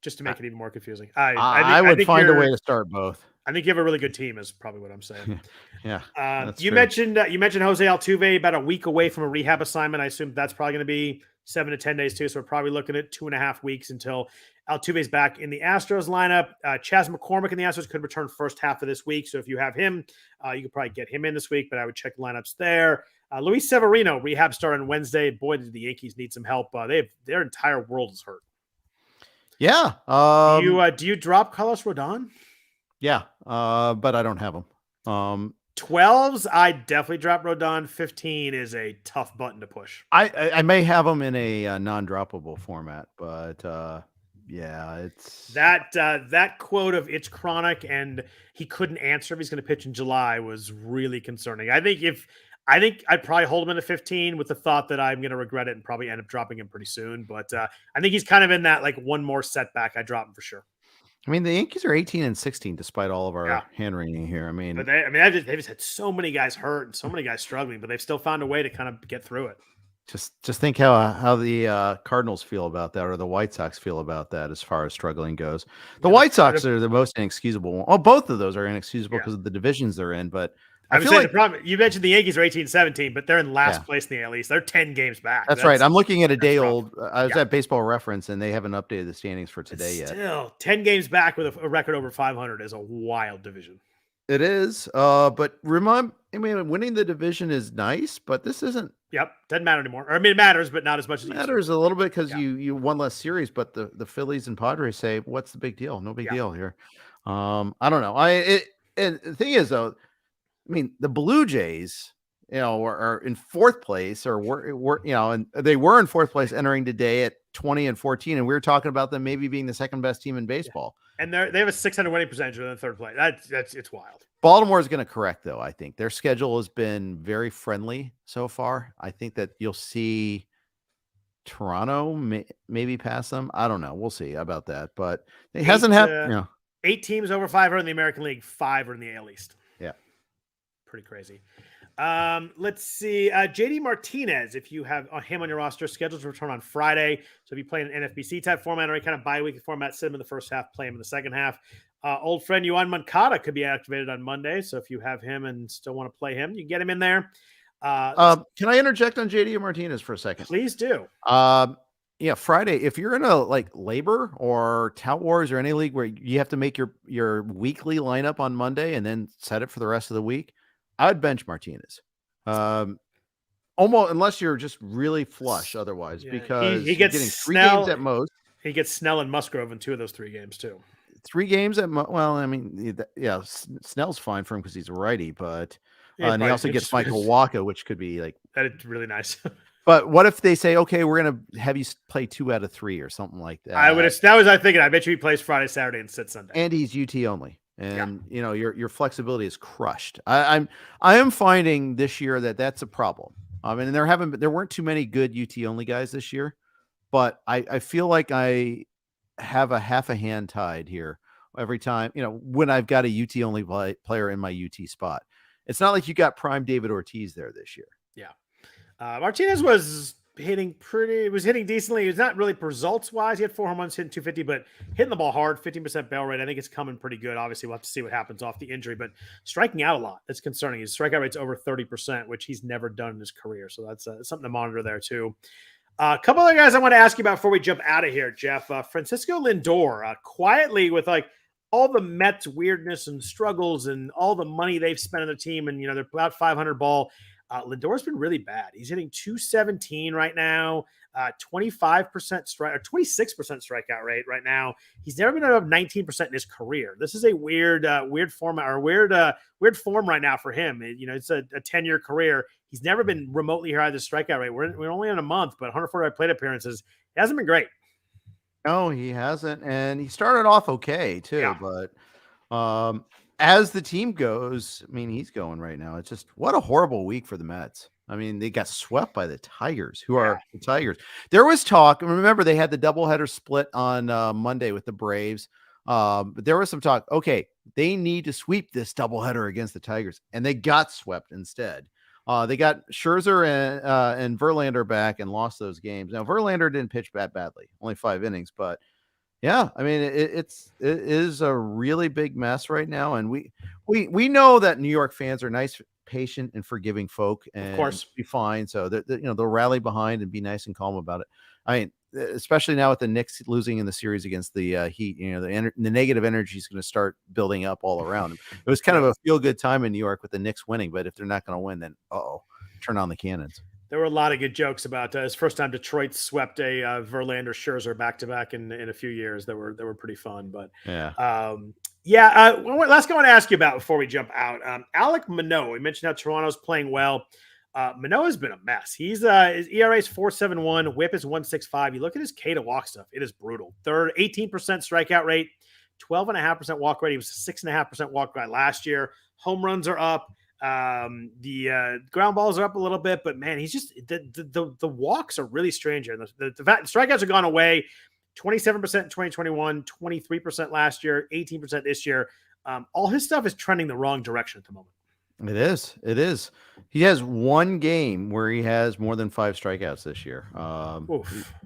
Just to make it even more confusing. I would find a way to start both. I think you have a really good team is probably what I'm saying. Yeah. You mentioned Jose Altuve about a week away from a rehab assignment. I assume that's probably going to be 7 to 10 days too. So we're probably looking at 2.5 weeks until Altuve's back in the Astros lineup. Chas McCormick in the Astros could return first half of this week. So if you have him, you could probably get him in this week, but I would check the lineups there. Luis Severino, rehab start on Wednesday. Boy, did the Yankees need some help. Their entire world is hurt. Yeah. Do you drop Carlos Rodon? Yeah, but I don't have him. 12s, I definitely drop Rodon. 15 is a tough button to push. I may have him in a non-droppable format, but yeah, it's that quote of it's chronic and he couldn't answer if he's going to pitch in July was really concerning. I think I'd probably hold him in a 15 with the thought that I'm going to regret it and probably end up dropping him pretty soon. But I think he's kind of in that like one more setback. I drop him for sure. I mean, the Yankees are 18-16 despite all of our hand wringing here. I mean, but they've just had so many guys hurt and so many guys struggling, but they've still found a way to kind of get through it. Just think how the Cardinals feel about that, or the White Sox feel about that as far as struggling goes. The White Sox are the most inexcusable one. Oh, both of those are inexcusable because of the divisions they're in. But I feel like the problem, you mentioned the Yankees are 18-17, but they're in last place in the AL East. They're 10 games back. That's right. I'm looking at a day old. I was at Baseball Reference, and they haven't updated the standings for today yet. Still, 10 games back with a record over 500 is a wild division. It is. But winning the division is nice, but this isn't. Yep, doesn't matter anymore. Or, I mean, it matters, but not as much as it matters a little bit because you won less series. But the Phillies and Padres say, "What's the big deal? No big deal here." I don't know. And the thing is, though, I mean, the Blue Jays, are in fourth place, or were and they were in fourth place entering today at 20-14, and we were talking about them maybe being the second best team in baseball. And they have a 600 winning percentage in the third place. It's wild. Baltimore is going to correct, though. I think their schedule has been very friendly so far. I think that you'll see Toronto maybe pass them. I don't know. We'll see about that, but it hasn't happened. 8 teams over 500 in the American League. 5 are in the AL East. Yeah, pretty crazy. Let's see. JD Martinez, if you have him on your roster, scheduled to return on Friday. So if you play in an NFBC type format or any kind of bi-weekly format, sit him in the first half, play him in the second half. Old friend Yohan Moncada could be activated on Monday. So if you have him and still want to play him, you can get him in there. Can I interject on JD Martinez for a second? Please do. Friday, if you're in a labor or Tout Wars or any league where you have to make your weekly lineup on Monday and then set it for the rest of the week, I would bench Martinez. Almost unless you're just really flush otherwise, because he gets getting Snell, 3 games at most. He gets Snell and Musgrove in 2 of those 3 games too. 3 games at well, I mean, Snell's fine for him because he's a righty, but and he also gets Michael Wacha, which could be that is really nice. But what if they say, okay, we're going to have you play 2 out of 3 or something like that? That was I thinking. I bet you he plays Friday, Saturday, and sits Sunday. And he's UT only. And your flexibility is crushed. I am finding this year that's a problem. And there weren't too many good UT only guys this year, but I feel like I have a half a hand tied here every time, when I've got a UT only player in my UT spot. It's not like you got prime David Ortiz there this year. Yeah. Martinez was hitting decently. He was not really results wise. He had 4 home runs, hitting 250, but hitting the ball hard, 15% barrel rate. I think it's coming pretty good. Obviously, we'll have to see what happens off the injury, but striking out a lot. That's concerning. His strikeout rate's over 30%, which he's never done in his career. So that's something to monitor there too. A couple other guys I want to ask you about before we jump out of here, Jeff. Francisco Lindor, quietly with all the Mets weirdness and struggles and all the money they've spent on the team, and they're about 500 ball. Lindor's been really bad. He's hitting 217 right now, 25% strike or 26% strikeout rate right now. He's never been above 19% in his career. This is a weird format or weird form right now for him. It's a 10-year career. He's never been remotely higher than strikeout rate. We're only in a month, but 145 plate appearances. It hasn't been great. No, he hasn't, and he started off okay too. But as the team goes, I mean, he's going right now. It's just what a horrible week for the Mets. I mean, they got swept by the Tigers, who are the Tigers. There was talk. Remember, they had the doubleheader split on Monday with the Braves. But there was some talk. Okay, they need to sweep this doubleheader against the Tigers, and they got swept instead. They got Scherzer and Verlander back and lost those games. Now, Verlander didn't pitch badly, only 5 innings, but yeah, I mean, it is a really big mess right now. And we know that New York fans are nice patient and forgiving folk and Of course. be fine. So that they'll rally behind and be nice and calm about it. I mean, especially now with the Knicks losing in the series against the Heat, the negative energy is going to start building up all around them. It was kind of a feel good time in New York with the Knicks winning, but if they're not going to win, then turn on the cannons. There were a lot of good jokes about his first time Detroit swept a Verlander Scherzer back-to-back in a few years. That were pretty fun. But last thing I want to ask you about before we jump out, Alek Manoah. We mentioned how Toronto's playing well. Manoah's been a mess. His ERA is 4.71, WHIP is 1.65. You look at his K to walk stuff; it is brutal. 18% strikeout rate, 12.5% walk rate. He was 6.5% walk rate last year. Home runs are up. The ground balls are up a little bit, but man, he's just the walks are really strange here. The strikeouts have gone away. 27% in 2021, 23% last year, 18% this year. All his stuff is trending the wrong direction at the moment. It is. He has one game where he has more than 5 strikeouts this year.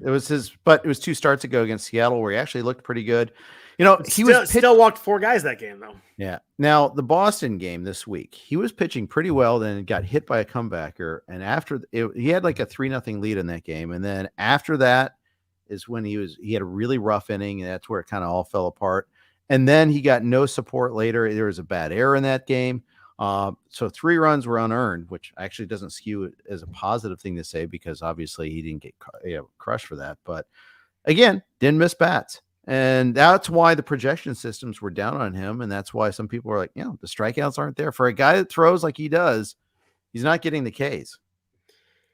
It was 2 starts ago against Seattle where he actually looked pretty good. He still walked 4 guys that game though. Yeah. Now the Boston game this week, he was pitching pretty well, then got hit by a comebacker. And after he had like a 3-0 lead in that game. And then after that is when he had a really rough inning, and that's where it kind of all fell apart. And then he got no support later. There was a bad error in that game. So 3 runs were unearned, which actually doesn't skew it as a positive thing to say because obviously he didn't get crushed for that. But again, didn't miss bats. And that's why the projection systems were down on him. And that's why some people are like, the strikeouts aren't there. For a guy that throws like he does, he's not getting the Ks.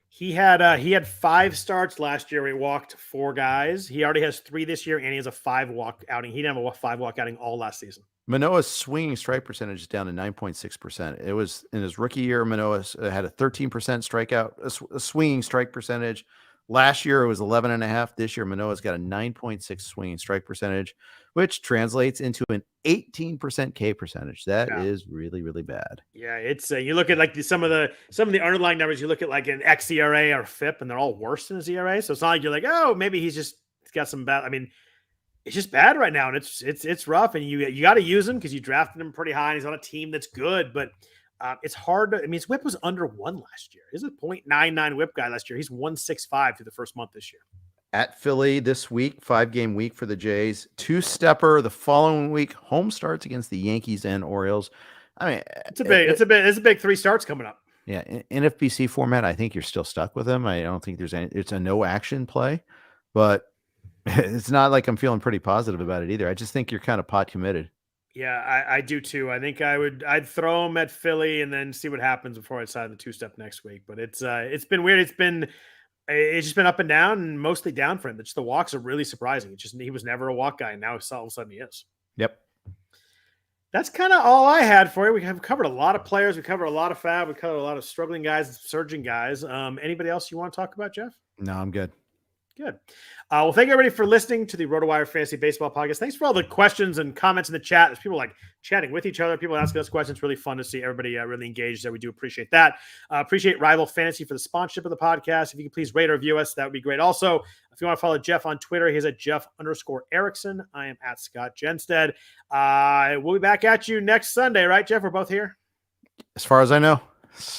He had 5 starts last year. He walked 4 guys. He already has 3 this year, and he has a 5 walk outing. He didn't have a 5 walk outing all last season. Manoah's swinging strike percentage is down to 9.6%. It was in his rookie year. Manoah had a 13% strikeout, a swinging strike percentage. Last year it was 11.5. This year Manoah's got a 9.6 swinging strike percentage, which translates into an 18% K percentage. That is really, really bad. Yeah, it's you look at like some of the underlying numbers. You look at like an xERA or FIP, and they're all worse than his ERA. So it's not like you're like, oh, maybe he's got some bad. I mean, it's just bad right now, and it's rough. And you got to use him because you drafted him pretty high. And he's on a team that's good, but it's hard. His WHIP was under 1 last year. He's a 0.99 WHIP guy last year. He's 1.65 through the first month this year. At Philly this week, 5-game week for the Jays. 2-stepper the following week. Home starts against the Yankees and Orioles. I mean, it's a big 3 starts coming up. Yeah, in NFBC format, I think you're still stuck with him. I don't think it's a no action play, but it's not like I'm feeling pretty positive about it either. I just think you're kind of pot committed. Yeah, I do too. I think I'd throw him at Philly and then see what happens before I decide the 2-step next week. But it's been weird. It's just been up and down, and mostly down for him. The walks are really surprising. He was never a walk guy, and now all of a sudden he is. Yep. That's kind of all I had for you. We have covered a lot of players. We covered a lot of FAAB. We covered a lot of struggling guys, surging guys. Anybody else you want to talk about, Jeff? No, I'm good. Good. Well, thank you everybody for listening to the RotoWire Fantasy Baseball Podcast. Thanks for all the questions and comments in the chat. There's people like chatting with each other. People asking us questions. Really fun to see everybody really engaged there. We do appreciate that. Appreciate Rival Fantasy for the sponsorship of the podcast. If you could please rate or review us, that would be great. Also, if you want to follow Jeff on Twitter, he's at Jeff_Erickson. I am at Scott Jenstad. We'll be back at you next Sunday, right, Jeff? We're both here. As far as I know.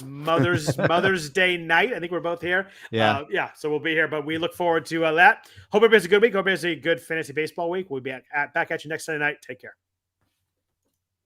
Mother's Day night. I think we're both here. Yeah. So we'll be here, but we look forward to that. Hope everybody has a good week. Hope everybody has a good fantasy baseball week. We'll be back at you next Sunday night. Take care.